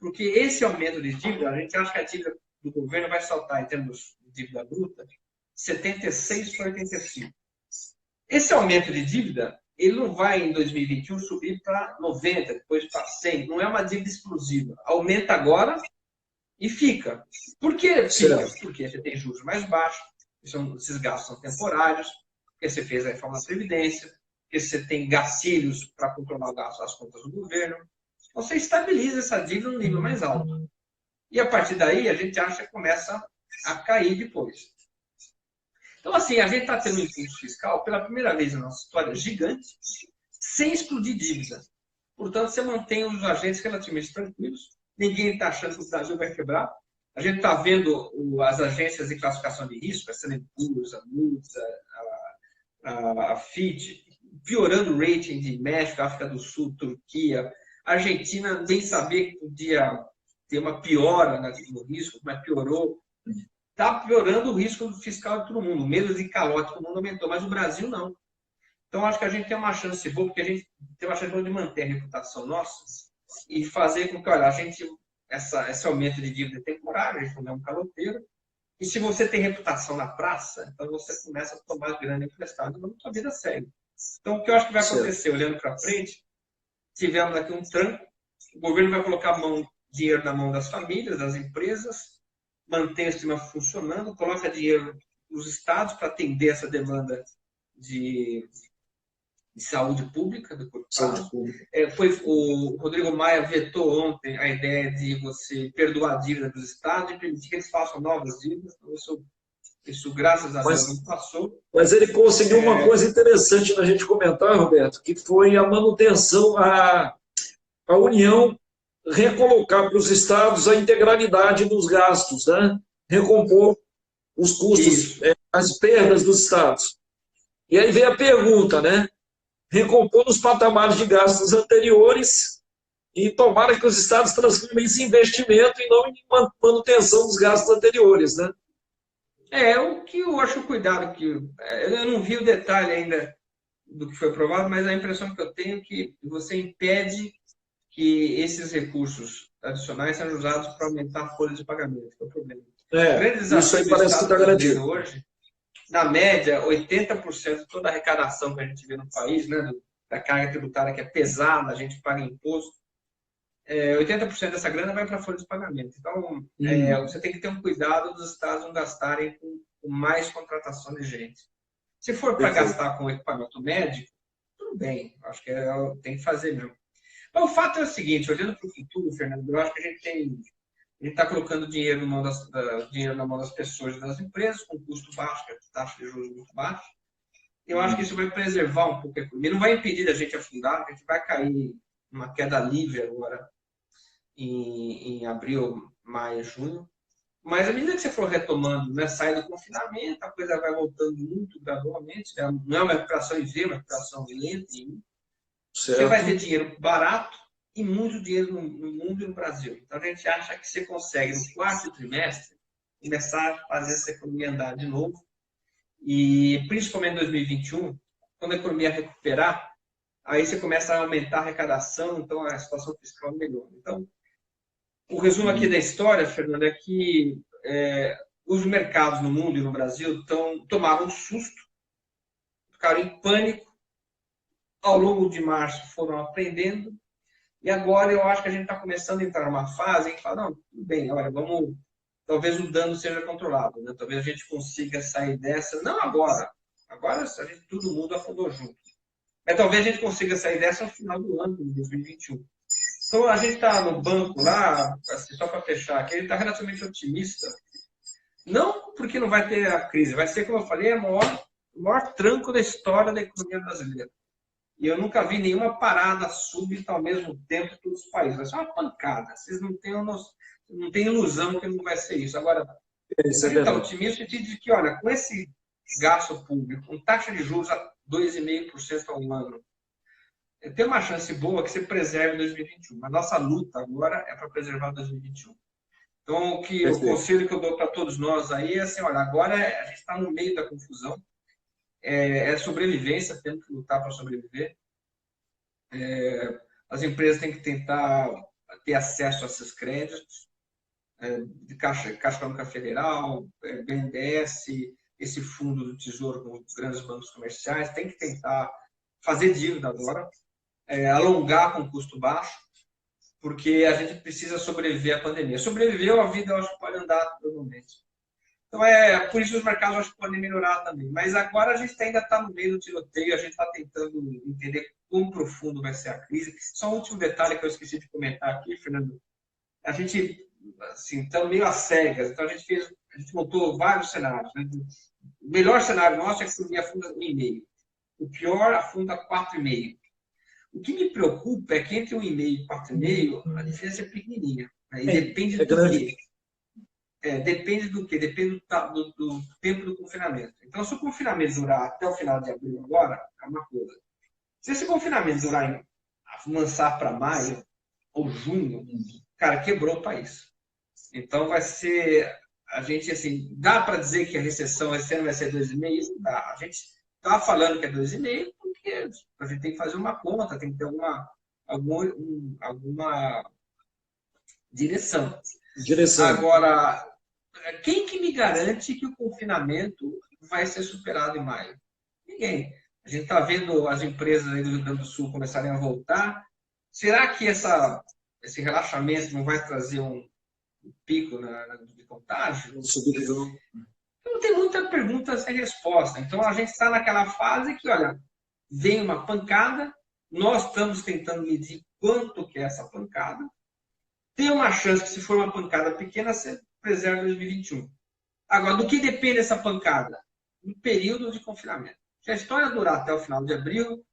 Speaker 3: Porque esse aumento de dívida, a gente acha que a dívida do governo vai saltar, em termos de dívida bruta, 76 para 85. Esse aumento de dívida, ele não vai em 2021 subir para 90, depois para 100. Não é uma dívida explosiva. Aumenta agora e fica. Por que fica? Porque você tem juros mais baixos, esses gastos são temporários, porque você fez a reforma da Previdência, porque você tem gatilhos para controlar o gasto das contas do governo. Então, você estabiliza essa dívida no nível mais alto. E a partir daí, a gente acha que começa a cair depois. Então, assim, a gente está tendo um impulso fiscal pela primeira vez na nossa história gigante, sem explodir dívida. Portanto, você mantém os agentes relativamente tranquilos, ninguém está achando que o Brasil vai quebrar. A gente está vendo as agências de classificação de risco, a Standard Poor's, a Moody's, a Fitch, piorando o rating de México, África do Sul, Turquia. A Argentina nem sabia que podia ter uma piora no risco, mas piorou. Está piorando o risco fiscal de todo mundo. O medo de calote todo mundo aumentou, mas o Brasil não. Então, acho que a gente tem uma chance boa, porque a gente tem uma chance de manter a reputação nossa e fazer com que, olha, esse aumento de dívida é temporário, a gente não é um caloteiro. E se você tem reputação na praça, então você começa a tomar grana emprestada e a sua vida segue. Então, o que eu acho que vai acontecer, olhando para frente, tivemos aqui um tranco, o governo vai colocar dinheiro na mão das famílias, das empresas, mantém o sistema funcionando, coloca dinheiro nos estados para atender essa demanda de saúde pública do curto prazo. O Rodrigo Maia vetou ontem a ideia de você perdoar a dívida dos estados e permitir que eles façam novas dívidas. Então, isso graças a Deus, não passou.
Speaker 1: Mas ele conseguiu uma coisa interessante na gente comentar, Roberto, que foi a manutenção, a União recolocar para os estados a integralidade dos gastos, né? Recompor os custos, as perdas dos estados. E aí vem a pergunta, né? Recompor nos patamares de gastos anteriores e tomara que os estados transformem esse investimento e não em manutenção dos gastos anteriores, né?
Speaker 3: O que eu acho cuidado, que eu não vi o detalhe ainda do que foi aprovado, mas a impressão que eu tenho é que você impede que esses recursos adicionais sejam usados para aumentar a folha de pagamento, que é o problema.
Speaker 1: Isso aí parece que está garantido
Speaker 3: hoje na média, 80% de toda a arrecadação que a gente vê no país, né, da carga tributária que é pesada, a gente paga imposto, 80% dessa grana vai para a folha de pagamento. Então, você tem que ter um cuidado dos estados não gastarem com mais contratação de gente. Se for para gastar com equipamento médico, tudo bem, acho que tem que fazer mesmo. Mas o fato é o seguinte, olhando para o futuro, Fernando, eu acho que a gente está colocando dinheiro na mão das pessoas e das empresas, com custo baixo, que é taxa de juros muito baixa. Eu acho que isso vai preservar um pouco a economia. Não vai impedir a gente afundar, a gente vai cair uma queda livre agora em abril, maio, junho. Mas à medida que você for retomando, né, sai do confinamento, a coisa vai voltando muito gradualmente. Não é uma recuperação em V, é uma recuperação lenta. Você vai ter dinheiro barato e muito dinheiro no mundo e no Brasil. Então, a gente acha que você consegue, no quarto trimestre, começar a fazer essa economia andar de novo. E, principalmente em 2021, quando a economia recuperar, aí você começa a aumentar a arrecadação, então a situação fiscal melhora. Então, o resumo aqui da história, Fernando, é que os mercados no mundo e no Brasil tomaram um susto, ficaram em pânico, ao longo de março foram aprendendo, e agora eu acho que a gente está começando a entrar numa fase em que fala, não, tudo bem, olha, talvez o dano seja controlado, né? Talvez a gente consiga sair dessa, não agora todo mundo afundou junto, mas talvez a gente consiga sair dessa no final do ano de 2021. Então a gente está no banco lá, assim, só para fechar aqui, ele está relativamente otimista, não porque não vai ter a crise, vai ser, como eu falei, o maior tranco da história da economia brasileira. E eu nunca vi nenhuma parada súbita ao mesmo tempo em todos os países. Vai ser uma pancada. Vocês não têm ilusão que não vai ser isso. Agora, a gente está otimista e diz que, olha, com esse gasto público, com taxa de juros a 2,5% ao ano, tem uma chance boa que você preserve 2021. A nossa luta agora é para preservar 2021. Então, o conselho que eu dou para todos nós aí é assim, olha, agora a gente está no meio da confusão. É sobrevivência, temos que lutar para sobreviver. As empresas têm que tentar ter acesso a esses créditos, de Caixa Econômica Federal, BNDES, esse fundo do Tesouro com os grandes bancos comerciais, tem que tentar fazer dívida agora, alongar com custo baixo, porque a gente precisa sobreviver à pandemia. Sobreviveu, a vida, eu acho que pode andar provavelmente. Então, por isso os mercados acho que podem melhorar também. Mas agora a gente ainda está no meio do tiroteio, a gente está tentando entender quão profundo vai ser a crise. Só um último detalhe que eu esqueci de comentar aqui, Fernando. A gente, assim, está meio às cegas. Então, a gente montou vários cenários. Né? O melhor cenário nosso é que a economia afunda 1,5. O pior, afunda 4,5. O que me preocupa é que entre 1,5 e 4,5, a diferença é pequenininha. Né? E depende do quê? Depende do quê? Depende do tempo do confinamento. Então, se o confinamento durar até o final de abril agora, é uma coisa. Se esse confinamento durar avançar para maio ou junho, cara, quebrou o país. Então, vai ser... A gente, assim, dá para dizer que a recessão esse ano vai ser 2,5? Não dá. A gente está falando que é 2,5 porque a gente tem que fazer uma conta, tem que ter alguma direção. Agora, quem que me garante que o confinamento vai ser superado em maio? Ninguém. A gente está vendo as empresas aí do Rio Grande do Sul começarem a voltar. Será que esse relaxamento não vai trazer um pico de contágio? Então, tem muita pergunta sem resposta. Então, a gente está naquela fase que, olha, vem uma pancada, nós estamos tentando medir quanto que é essa pancada. Tem uma chance que, se for uma pancada pequena, você preserva 2021. Agora, do que depende essa pancada? Do período de confinamento. Se a história durar até o final de abril,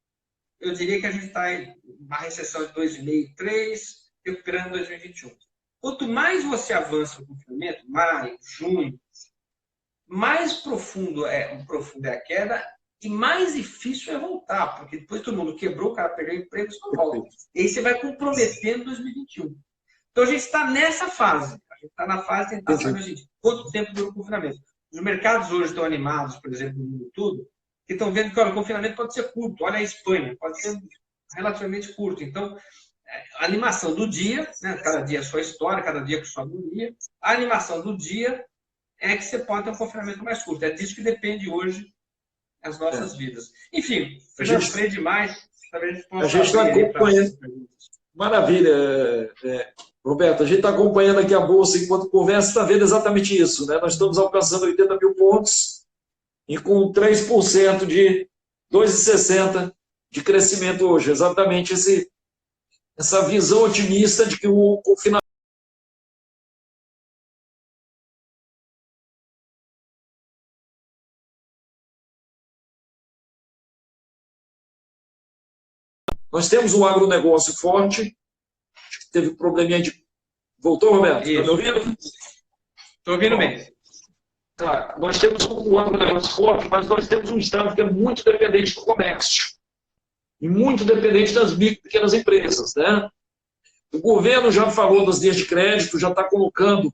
Speaker 3: eu diria que a gente está em uma recessão de 2,5, 3, recuperando 2021. Quanto mais você avança no confinamento, maio, junho, mais profundo é a queda e mais difícil é voltar, porque depois todo mundo quebrou, o cara perdeu o emprego e só volta. E aí você vai comprometendo 2021. Então, a gente está nessa fase. A gente está na fase de tentar saber quanto tempo dura o confinamento. Os mercados hoje estão animados, por exemplo, no mundo todo, que estão vendo que o confinamento pode ser curto. Olha a Espanha, pode ser relativamente curto. Então, a animação do dia, né? Cada dia a sua história, cada dia com sua agonia. A animação do dia é que você pode ter um confinamento mais curto. É disso que depende hoje as nossas vidas. Enfim, eu já falei demais. Talvez a gente possa
Speaker 1: está acompanhando. Maravilha, Roberto. A gente está acompanhando aqui a Bolsa enquanto conversa, está vendo exatamente isso, né? Nós estamos alcançando 80 mil pontos e com 3% de 2,60 de crescimento hoje. Exatamente essa visão otimista de que o confinamento. Nós temos um agronegócio forte, teve probleminha de... Voltou, Roberto? Está me ouvindo?
Speaker 3: Estou ouvindo bem.
Speaker 1: Tá. Nós temos um agronegócio forte, mas nós temos um Estado que é muito dependente do comércio e muito dependente das micro e pequenas empresas, né? O governo já falou das linhas de crédito, já está colocando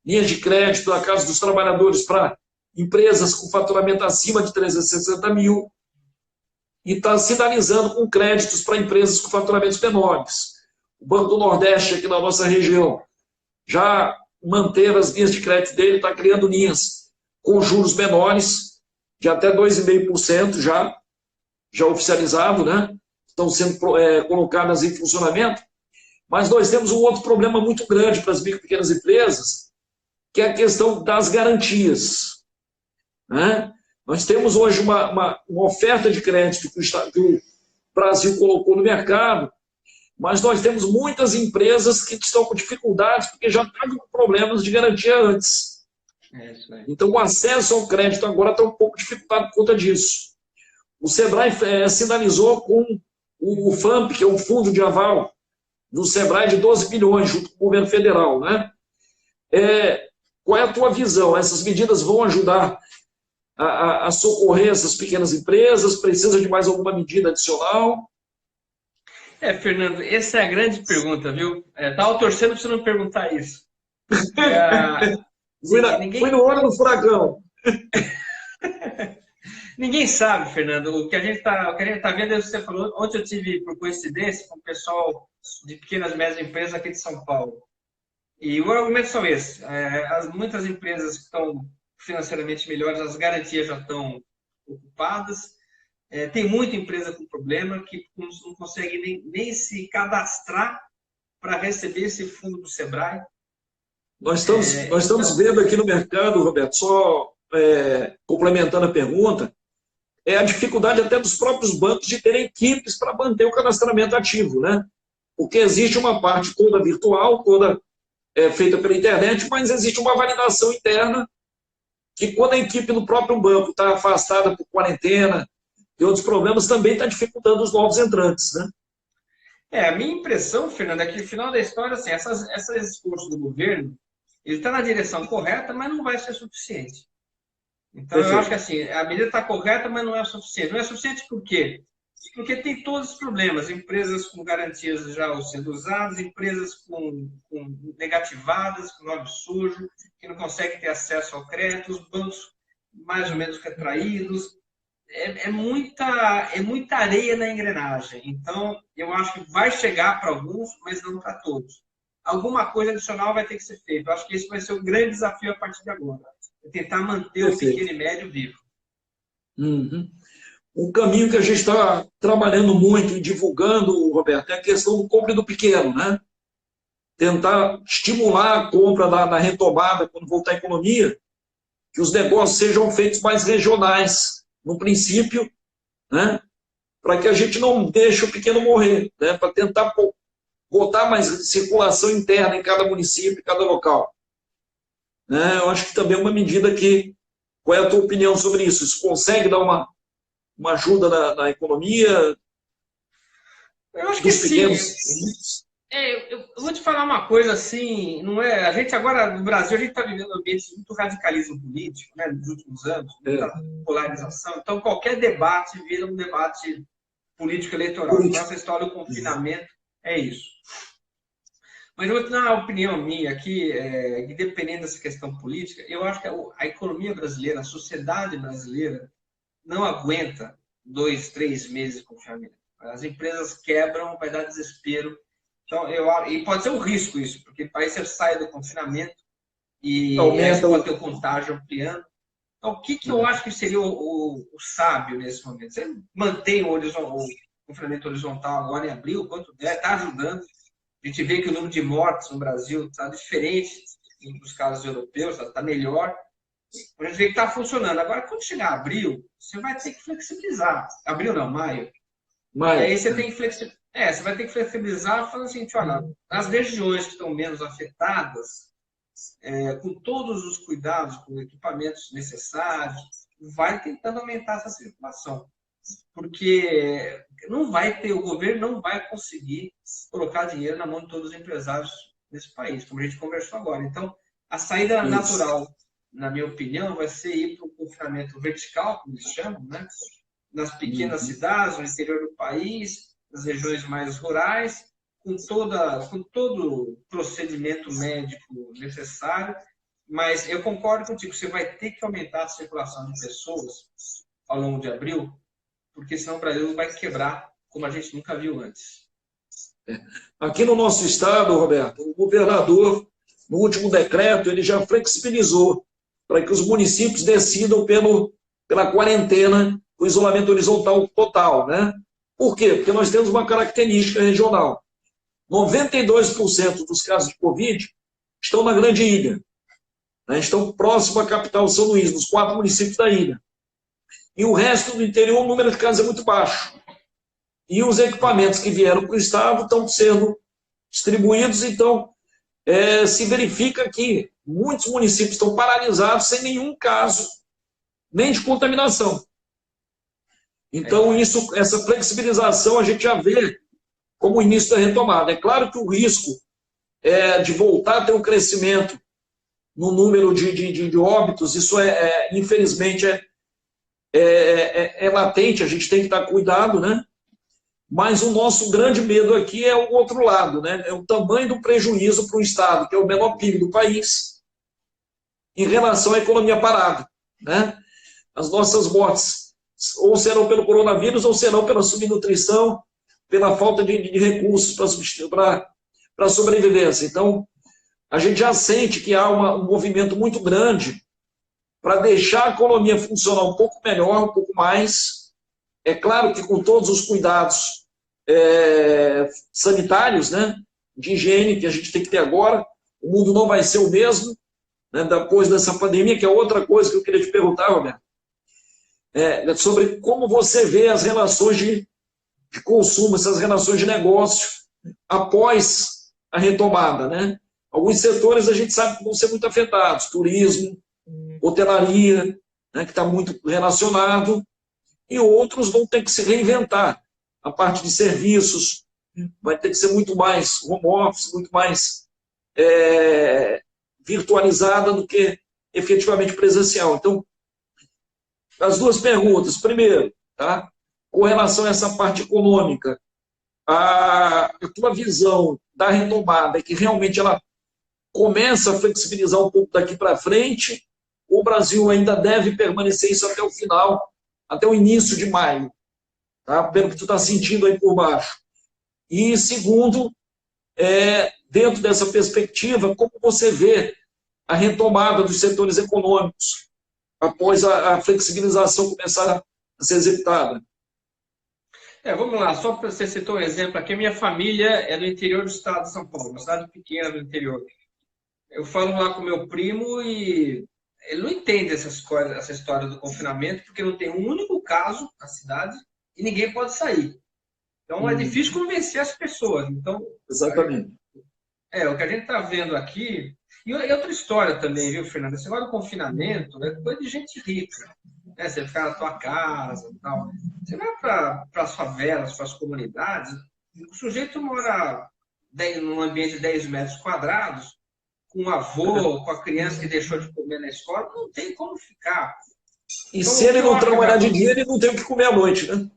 Speaker 1: linhas de crédito na casa dos trabalhadores para empresas com faturamento acima de 360 mil e está sinalizando com créditos para empresas com faturamentos menores. O Banco do Nordeste, aqui na nossa região, já manteve as linhas de crédito dele, está criando linhas com juros menores, de até 2,5% já oficializado, né? Estão sendo colocadas em funcionamento. Mas nós temos um outro problema muito grande para as micro e pequenas empresas, que é a questão das garantias, né? Nós temos hoje uma oferta de crédito que o Brasil colocou no mercado, mas nós temos muitas empresas que estão com dificuldades porque já estavam com problemas de garantia antes. Então, o acesso ao crédito agora está um pouco dificultado por conta disso. O Sebrae sinalizou com o FAMP, que é um fundo de aval do Sebrae de 12 bilhões, junto com o governo federal, né? Qual é a tua visão? Essas medidas vão ajudar a socorrer essas pequenas empresas? Precisa de mais alguma medida adicional?
Speaker 3: Fernando, essa é a grande pergunta, viu? Estava torcendo para você não perguntar isso.
Speaker 1: Fui no olho do furacão.
Speaker 3: Ninguém sabe, Fernando. O que a gente tá vendo é o que você falou. Ontem eu tive, por coincidência, com o pessoal de pequenas e médias empresas aqui de São Paulo. E os argumentos são esses. Muitas empresas que estão financeiramente melhores, as garantias já estão ocupadas. Tem muita empresa com problema que não consegue nem se cadastrar para receber esse fundo do Sebrae.
Speaker 1: Nós estamos vendo aqui no mercado, Roberto, só complementando a pergunta, a dificuldade até dos próprios bancos de terem equipes para manter o cadastramento ativo, né? Porque existe uma parte toda virtual, toda feita pela internet, mas existe uma validação interna que quando a equipe do próprio banco está afastada por quarentena e outros problemas, também está dificultando os novos entrantes, né?
Speaker 3: A minha impressão, Fernando, é que no final da história, assim, esses esforços do governo, ele está na direção correta, mas não vai ser suficiente. Então, eu acho que assim, a medida está correta, mas não é suficiente. Não é suficiente por quê? Porque tem todos os problemas. Empresas com garantias já sendo usadas, empresas com negativadas, com nome sujo, que não conseguem ter acesso ao crédito, os bancos mais ou menos retraídos. É muita areia na engrenagem. Então, eu acho que vai chegar para alguns, mas não para todos. Alguma coisa adicional vai ter que ser feita. Eu acho que esse vai ser o grande desafio a partir de agora. Tentar manter o pequeno e médio vivo.
Speaker 1: Uhum. Um caminho que a gente está trabalhando muito e divulgando, Roberto, é a questão do compra do pequeno, né? Tentar estimular a compra na retomada, quando voltar a economia, que os negócios sejam feitos mais regionais, no princípio, né? Para que a gente não deixe o pequeno morrer, né? Para tentar botar mais circulação interna em cada município, em cada local. Eu acho que também é uma medida que... Qual é a tua opinião sobre isso? Isso consegue dar uma ajuda na economia?
Speaker 3: Eu acho que sim. Eu vou te falar uma coisa assim, não é? A gente agora, no Brasil, a gente está vivendo um ambiente de muito radicalismo político, né, nos últimos anos, muita polarização. Então, qualquer debate vira um debate político-eleitoral. Então, essa história do confinamento é isso. Mas eu vou te dar uma opinião minha aqui, dependendo dessa questão política, eu acho que a economia brasileira, a sociedade brasileira, não aguenta 2, 3 meses de confinamento. As empresas quebram, vai dar desespero. Então, e pode ser um risco isso, porque aí você sai do confinamento e aí você pode ter o contágio ampliando. Então, o que eu acho que seria o sábio nesse momento? Você mantém o confinamento horizontal agora em abril, quanto der, está ajudando. A gente vê que o número de mortes no Brasil está diferente dos casos europeus, está melhor. A gente vê que está funcionando. Agora, quando chegar abril, você vai ter que flexibilizar. Abril não, maio. E aí você tem que flexibilizar. Você vai ter que flexibilizar falando assim, olha, nas regiões que estão menos afetadas, com todos os cuidados, com equipamentos necessários, vai tentando aumentar essa circulação. Porque o governo não vai conseguir colocar dinheiro na mão de todos os empresários nesse país, como a gente conversou agora. Então, a saída natural, na minha opinião, vai ser ir para o confinamento vertical, como eles chamam, né? Nas pequenas cidades, no interior do país, nas regiões mais rurais, com todo o procedimento médico necessário. Mas eu concordo contigo, você vai ter que aumentar a circulação de pessoas ao longo de abril, porque senão o Brasil vai quebrar como a gente nunca viu antes.
Speaker 1: Aqui no nosso estado, Roberto, o governador, no último decreto, ele já flexibilizou para que os municípios decidam pela quarentena, o isolamento horizontal total, né? Por quê? Porque nós temos uma característica regional. 92% dos casos de Covid estão na Grande Ilha, né? Estão próximo à capital São Luís, nos 4 municípios da ilha. E o resto do interior, o número de casos é muito baixo. E os equipamentos que vieram para o estado estão sendo distribuídos, então se verifica que muitos municípios estão paralisados sem nenhum caso, nem de contaminação. Então, essa flexibilização a gente já vê como o início da retomada. É claro que o risco de voltar a ter um crescimento no número de óbitos, isso infelizmente latente, a gente tem que estar cuidado, né? Mas o nosso grande medo aqui é o outro lado, né? É o tamanho do prejuízo para o Estado, que é o menor PIB do país, em relação à economia parada, né? As nossas mortes ou serão pelo coronavírus ou serão pela subnutrição, pela falta de recursos para a sobrevivência. Então, a gente já sente que há um movimento muito grande para deixar a economia funcionar um pouco melhor, um pouco mais. É claro que com todos os cuidados sanitários, né, de higiene que a gente tem que ter agora, o mundo não vai ser o mesmo, né, depois dessa pandemia, que é outra coisa que eu queria te perguntar, Roberto, sobre como você vê as relações de consumo, essas relações de negócio após a retomada, né? Alguns setores a gente sabe que vão ser muito afetados, turismo, hotelaria, né, que está muito relacionado, e outros vão ter que se reinventar. A parte de serviços vai ter que ser muito mais home office, muito mais virtualizada do que efetivamente presencial. Então, as duas perguntas. Primeiro, tá? Com relação a essa parte econômica, a tua visão da retomada é que realmente ela começa a flexibilizar um pouco daqui para frente, o Brasil ainda deve permanecer isso até o final, até o início de maio, tá? Pelo que tu está sentindo aí por baixo. E segundo, dentro dessa perspectiva, como você vê a retomada dos setores econômicos após a flexibilização começar a ser executada?
Speaker 3: Vamos lá, só para você citar um exemplo aqui, a minha família é do interior do estado de São Paulo, uma cidade pequena do interior. Eu falo lá com meu primo e ele não entende essa história do confinamento, porque não tem um único caso na cidade e ninguém pode sair. Então, é difícil convencer as pessoas. Então,
Speaker 1: exatamente.
Speaker 3: O que a gente está vendo aqui... E outra história também, viu, Fernando? Esse negócio do confinamento é coisa de gente rica. Né? Você ficar na tua casa e tal. Você vai para as favelas, para as comunidades, o sujeito mora num ambiente de 10 metros quadrados, com um avô, com a criança que deixou de comer na escola, não tem como ficar.
Speaker 1: E então, se ele não trabalhar de dia, ele não tem o que comer à noite, né?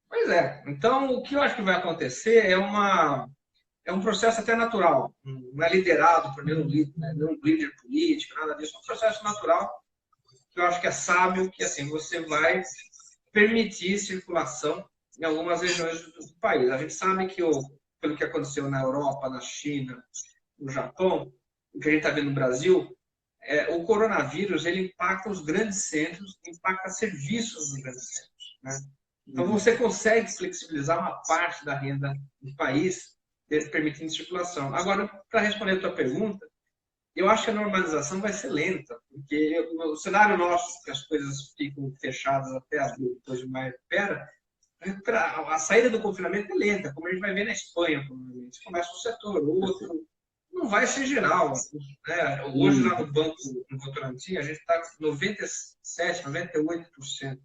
Speaker 3: Pois é. Então, o que eu acho que vai acontecer é um processo até natural. Não é liderado por nenhum líder político, nada disso. É um processo natural que eu acho que é sábio, que assim, você vai permitir circulação em algumas regiões do país. A gente sabe que, pelo que aconteceu na Europa, na China, no Japão, o que a gente está vendo no Brasil, o coronavírus ele impacta os grandes centros, impacta serviços dos grandes centros, né? Então, você consegue flexibilizar uma parte da renda do país, permitindo circulação. Agora, para responder a tua pergunta, eu acho que a normalização vai ser lenta, porque o cenário nosso, que as coisas ficam fechadas até abril, depois de maio, a saída do confinamento é lenta, como a gente vai ver na Espanha, provavelmente. Começa um setor, outro, não vai ser geral, né? Hoje, lá no banco, no Votorantim, a gente está com 97%, 98%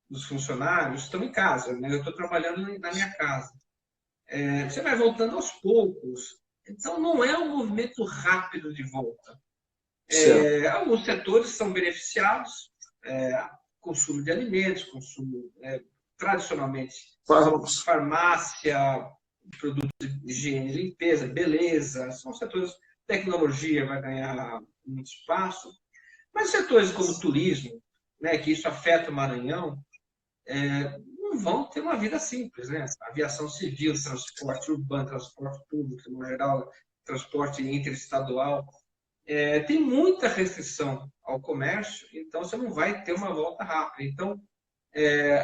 Speaker 3: dos funcionários estão em casa, né? Eu estou trabalhando na minha casa. Você vai voltando aos poucos. Então, não é um movimento rápido de volta. Alguns setores são beneficiados, consumo de alimentos, consumo, tradicionalmente, farmácia, produtos de higiene e limpeza, beleza, são setores, tecnologia vai ganhar muito espaço, mas setores como turismo, né, que isso afeta o Maranhão, não vão ter uma vida simples, né? Aviação civil, transporte urbano, transporte público, no geral, transporte interestadual. Tem muita restrição ao comércio, então você não vai ter uma volta rápida. Então,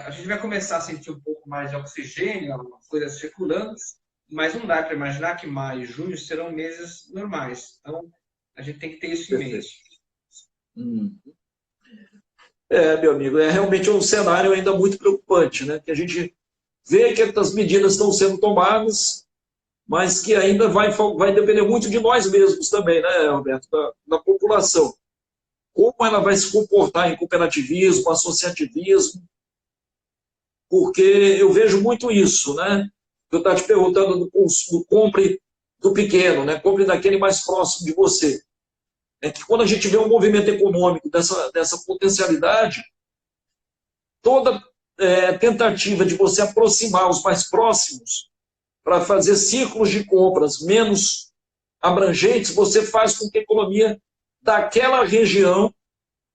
Speaker 3: a gente vai começar a sentir um pouco mais de oxigênio, coisas circulando, mas não dá para imaginar que maio e junho serão meses normais. Então, a gente tem que ter isso em mente.
Speaker 1: Meu amigo, é realmente um cenário ainda muito preocupante, né? Que a gente vê que as medidas estão sendo tomadas, mas que ainda vai depender muito de nós mesmos também, né, Roberto? Da população. Como ela vai se comportar em cooperativismo, associativismo, porque eu vejo muito isso, né? Eu estava te perguntando do compre do pequeno, né? Compre daquele mais próximo de você. É que quando a gente vê um movimento econômico dessa potencialidade, toda tentativa de você aproximar os mais próximos para fazer ciclos de compras menos abrangentes, você faz com que a economia daquela região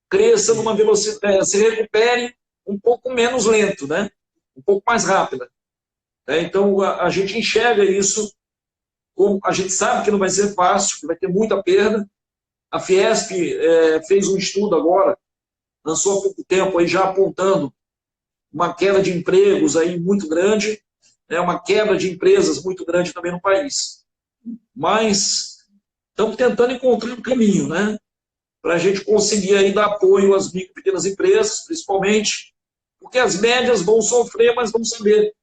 Speaker 1: cresça numa velocidade, se recupere um pouco menos lento, né? Um pouco mais rápida. Então, a gente enxerga isso, como a gente sabe que não vai ser fácil, que vai ter muita perda. A Fiesp fez um estudo agora, lançou há pouco tempo, aí já apontando uma queda de empregos aí muito grande, né, uma quebra de empresas muito grande também no país. Mas estamos tentando encontrar um caminho, né, para a gente conseguir aí dar apoio às micro e pequenas empresas, principalmente, porque as médias vão sofrer, mas vão saber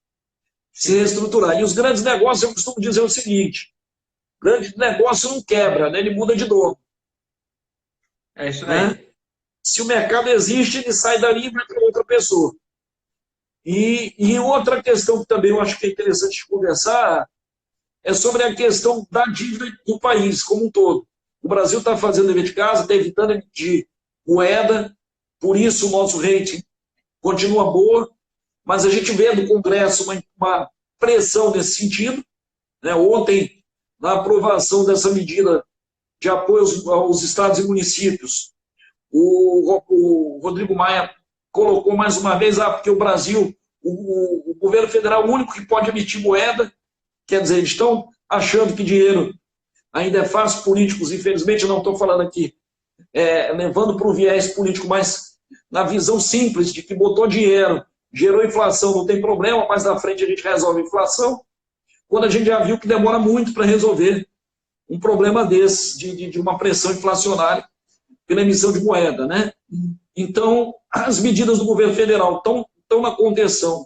Speaker 1: se reestruturar. E os grandes negócios, eu costumo dizer o seguinte, grande negócio não quebra, né, ele muda de dono.
Speaker 3: É isso aí.
Speaker 1: Né? Se o mercado existe, ele sai dali e vai para outra pessoa. E outra questão que também eu acho que é interessante conversar é sobre a questão da dívida do país como um todo. O Brasil está fazendo dever de casa, está evitando emitir moeda, por isso o nosso rating continua boa, mas a gente vê do Congresso uma pressão nesse sentido. Né? Ontem, na aprovação dessa medida de apoio aos estados e municípios, o Rodrigo Maia colocou mais uma vez, porque o Brasil, o governo federal é o único que pode emitir moeda, quer dizer, eles estão achando que dinheiro ainda é fácil, políticos, infelizmente, não estou falando aqui, levando para o viés político, mas na visão simples de que botou dinheiro, gerou inflação, não tem problema, mas na frente a gente resolve a inflação, quando a gente já viu que demora muito para resolver um problema desse, de uma pressão inflacionária pela emissão de moeda, né? Então, as medidas do governo federal estão na contenção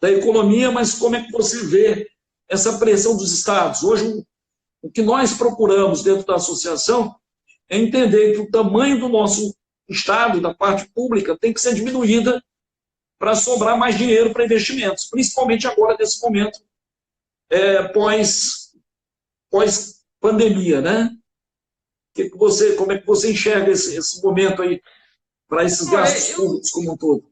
Speaker 1: da economia, mas como é que você vê essa pressão dos estados? Hoje, o que nós procuramos dentro da associação é entender que o tamanho do nosso estado, da parte pública, tem que ser diminuída para sobrar mais dinheiro para investimentos, principalmente agora, nesse momento pós-pandemia, né? Como é que você enxerga esse momento aí para esses gastos públicos como um todo?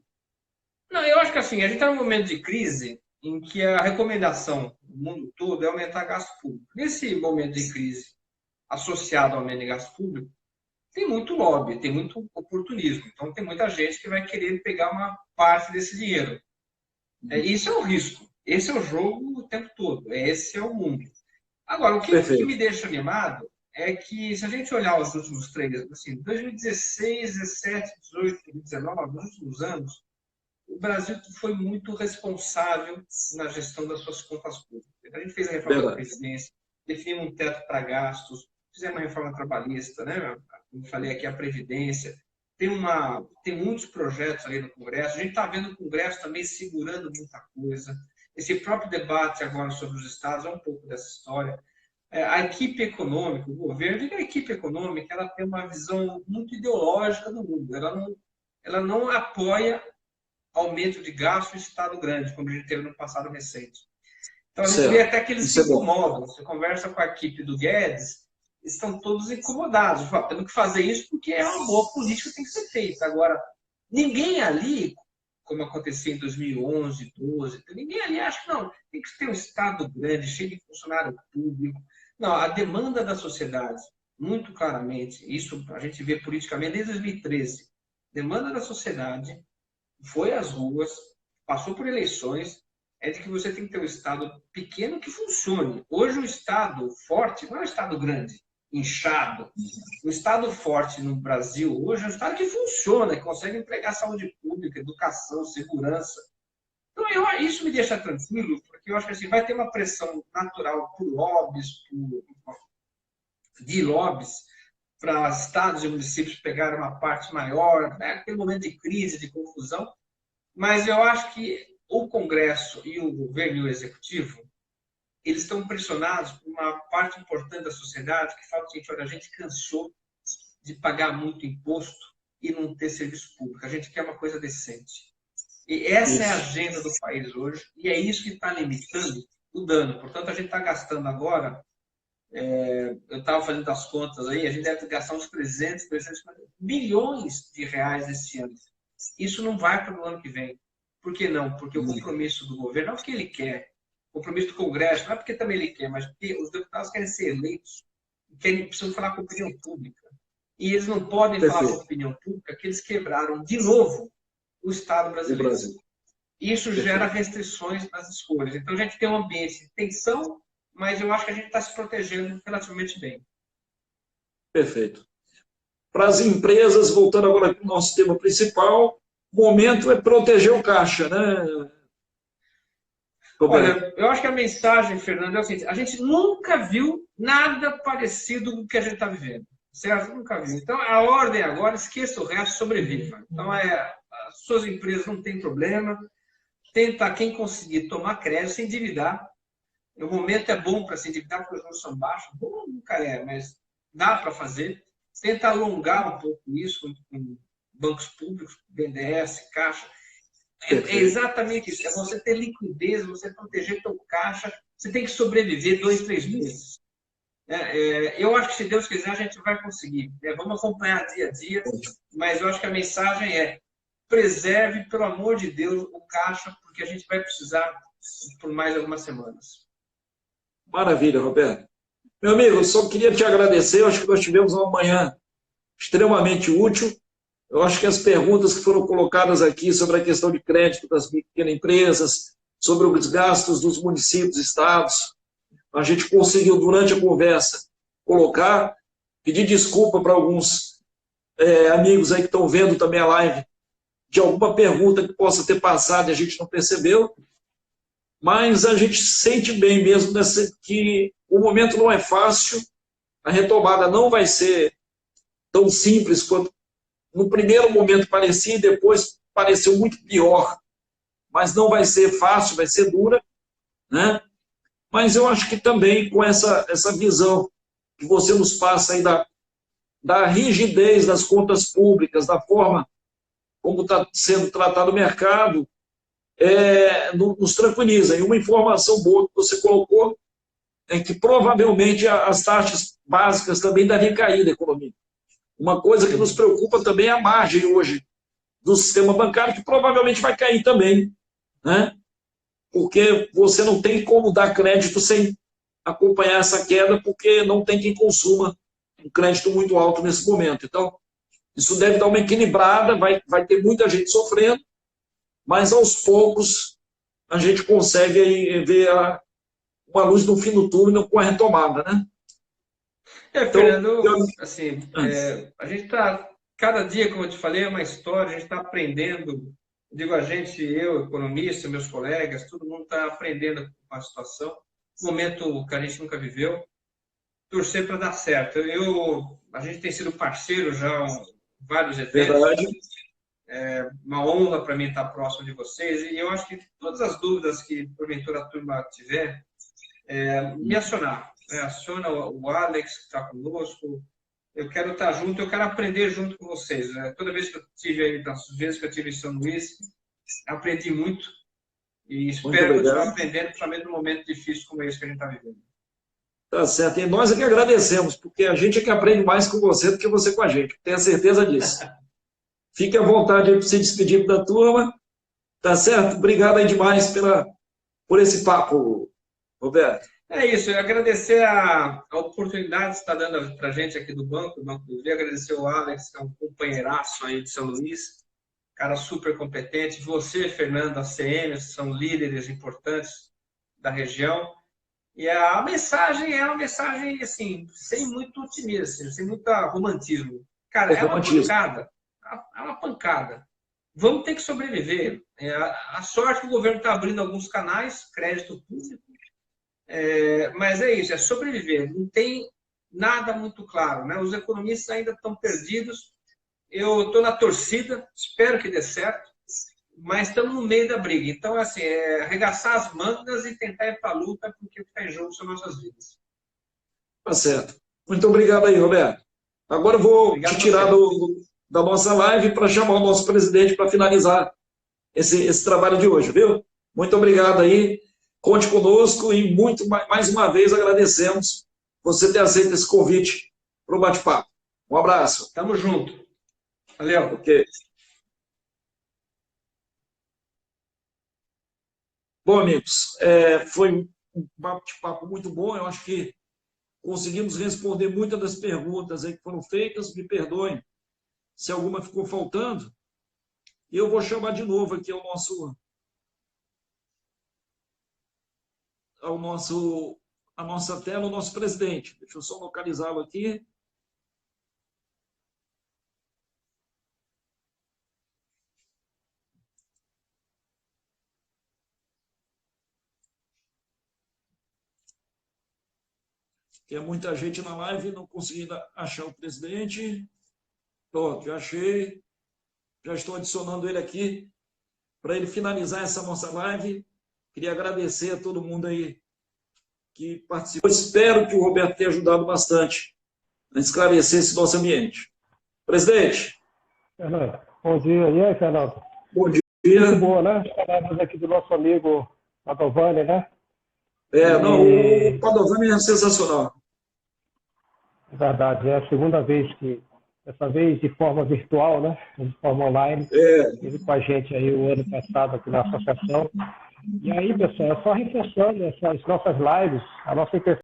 Speaker 3: Não, eu acho que assim, a gente está num momento de crise em que a recomendação do mundo todo é aumentar gasto público. Nesse momento de crise associado ao aumento de gasto público, tem muito lobby, tem muito oportunismo. Então, tem muita gente que vai querer pegar uma parte desse dinheiro. Isso é o risco. Esse é o jogo o tempo todo. Esse é o mundo. Agora, o que me deixa animado é que, se a gente olhar os últimos 3, assim, 2016, 17, 18, 19, nos últimos anos, o Brasil foi muito responsável na gestão das suas contas públicas. A gente fez a reforma da Previdência, definimos um teto para gastos, fizemos uma reforma trabalhista, né? Como falei aqui, a Previdência. Tem muitos projetos aí no Congresso. A gente está vendo o Congresso também segurando muita coisa. Esse próprio debate agora sobre os estados é um pouco dessa história. A equipe econômica, o governo, a equipe econômica, ela tem uma visão muito ideológica do mundo. Ela não apoia aumento de gasto em estado grande, como a gente teve no passado recente. Então, a gente vê até que eles se incomodam. Você conversa com a equipe do Guedes, estão todos incomodados. Temos que fazer isso porque é uma boa política que tem que ser feita. Agora, ninguém ali, como aconteceu em 2011, 2012, ninguém ali acha que não, tem que ter um estado grande, cheio de funcionário público. Não, a demanda da sociedade, muito claramente, isso a gente vê politicamente desde 2013, demanda da sociedade foi às ruas, passou por eleições, é de que você tem que ter um Estado pequeno que funcione. Hoje o Estado forte não é um Estado grande, inchado. O Estado forte no Brasil hoje é um Estado que funciona, que consegue entregar saúde pública, educação, segurança. Então, isso me deixa tranquilo, porque eu acho que assim, vai ter uma pressão natural por lobbies, de lobbies, para estados e municípios pegarem uma parte maior, né? Aquele momento de crise, de confusão. Mas eu acho que o Congresso e o governo e o Executivo, eles estão pressionados por uma parte importante da sociedade que fala o seguinte, olha, a gente cansou de pagar muito imposto e não ter serviço público. A gente quer uma coisa decente. E essa é a agenda do país hoje, e é isso que está limitando o dano. Portanto, a gente está gastando agora, eu estava fazendo as contas aí, a gente deve gastar uns 350 bilhões de reais esse ano. Isso não vai para o ano que vem. Por que não? Porque o compromisso do governo, não é porque ele quer, o compromisso do Congresso, não é porque também ele quer, mas porque os deputados querem ser eleitos, precisam falar com a opinião pública. E eles não podem falar com a opinião pública que eles quebraram de novo o Estado brasileiro. Isso gera restrições nas escolhas. Então, a gente tem um ambiente de tensão, mas eu acho que a gente está se protegendo relativamente bem.
Speaker 1: Perfeito. Para as empresas, voltando agora para o nosso tema principal, o momento é proteger o caixa, né?
Speaker 3: Olha, eu acho que a mensagem, Fernando, é o seguinte, a gente nunca viu nada parecido com o que a gente está vivendo, certo? Nunca viu. Então, a ordem agora, esqueça o resto, sobreviva. Então, as suas empresas não tem problema, tenta quem conseguir tomar crédito, se endividar. O momento é bom para se endividar, porque os juros são baixos, bom nunca é, mas dá para fazer. Tenta alongar um pouco isso com bancos públicos, BNDES, Caixa. É exatamente isso. É você ter liquidez, você proteger seu caixa. Você tem que sobreviver 2, 3 meses. Eu acho que, se Deus quiser, a gente vai conseguir. Vamos acompanhar dia a dia, mas eu acho que a mensagem é preserve, pelo amor de Deus, o caixa, porque a gente vai precisar por mais algumas semanas.
Speaker 1: Maravilha, Roberto. Meu amigo, eu só queria te agradecer. Eu acho que nós tivemos uma manhã extremamente útil. Eu acho que as perguntas que foram colocadas aqui sobre a questão de crédito das pequenas empresas, sobre os gastos dos municípios e estados, a gente conseguiu, durante a conversa, colocar. Pedir desculpa para alguns amigos aí que estão vendo também a live, de alguma pergunta que possa ter passado e a gente não percebeu. Mas a gente sente bem mesmo que o momento não é fácil, a retomada não vai ser tão simples quanto no primeiro momento parecia e depois pareceu muito pior. Mas não vai ser fácil, vai ser dura, né? Mas eu acho que também com essa visão que você nos passa aí da rigidez das contas públicas, da forma como está sendo tratado o mercado, nos tranquiliza. E uma informação boa que você colocou é que provavelmente as taxas básicas também devem cair da economia. Uma coisa que nos preocupa também é a margem hoje do sistema bancário, que provavelmente vai cair também, né? Porque você não tem como dar crédito sem acompanhar essa queda, porque não tem quem consuma um crédito muito alto nesse momento. Então, isso deve dar uma equilibrada, vai ter muita gente sofrendo, mas aos poucos a gente consegue aí ver uma luz no fim do túnel com a retomada, né?
Speaker 3: Fernando, assim, a gente está, cada dia, como eu te falei, é uma história, a gente está aprendendo, digo a gente, eu, economista, meus colegas, todo mundo está aprendendo com a situação, um momento que a gente nunca viveu, torcer para dar certo. A gente tem sido parceiro já em vários eventos,
Speaker 1: Verdade.
Speaker 3: é uma honra para mim estar próximo de vocês, e eu acho que todas as dúvidas que porventura a turma tiver, me acionar. Aciona o Alex, que está conosco. Eu quero estar junto, eu quero aprender junto com vocês. Toda vez que eu tive aí, das vezes que eu tive em São Luís, aprendi muito e espero continuar aprendendo, principalmente num momento difícil como esse que a gente está vivendo.
Speaker 1: Tá certo. E nós é que agradecemos, porque a gente é que aprende mais com você do que você com a gente. Tenho certeza disso. Fique à vontade para se despedir da turma. Tá certo? Obrigado aí demais por esse papo, Roberto.
Speaker 3: É isso, eu agradecer a oportunidade que está dando para a gente aqui do Banco do Rio, agradecer o Alex, que é um companheiraço aí de São Luís, cara super competente, você, Fernando, a CM, são líderes importantes da região, e a mensagem é uma mensagem, assim, sem muito otimismo, sem muito romantismo. Cara, é uma pancada, é uma pancada. Vamos ter que sobreviver. A sorte que o governo está abrindo alguns canais, crédito público, mas é isso, é sobreviver. Não tem nada muito claro, né? Os economistas ainda estão perdidos. Eu estou na torcida, espero que dê certo, mas estamos no meio da briga. Então, assim, arregaçar as mangas e tentar ir para a luta, porque o que está em jogo são nossas vidas.
Speaker 1: Tá certo. Muito obrigado aí, Roberto. Agora eu vou te tirar da nossa live para chamar o nosso presidente para finalizar esse trabalho de hoje, viu? Muito obrigado aí. Conte conosco e mais uma vez agradecemos você ter aceito esse convite para o bate-papo. Um abraço.
Speaker 3: Tamo junto. Valeu.
Speaker 1: Ok. Bom, amigos, foi um bate-papo muito bom. Eu acho que conseguimos responder muitas das perguntas aí que foram feitas. Me perdoem se alguma ficou faltando. E eu vou chamar de novo aqui a nossa tela, o nosso presidente. Deixa eu só localizá-lo aqui. Tem muita gente na live, não consegui achar o presidente. Pronto, já achei. Já estou adicionando ele aqui para ele finalizar essa nossa live. Queria agradecer a todo mundo aí que participou. Espero que o Roberto tenha ajudado bastante a esclarecer esse nosso ambiente. Presidente.
Speaker 4: Fernando, bom dia. E aí, Fernando?
Speaker 1: Bom dia.
Speaker 4: Muito boa, né? As palavras aqui do nosso amigo Padovani, né?
Speaker 1: O Padovani é sensacional.
Speaker 4: É verdade, é a segunda vez dessa vez de forma virtual, né? De forma online. Ele com a gente aí o ano passado aqui na associação. E aí, pessoal, só reforçando essas nossas lives, a nossa intenção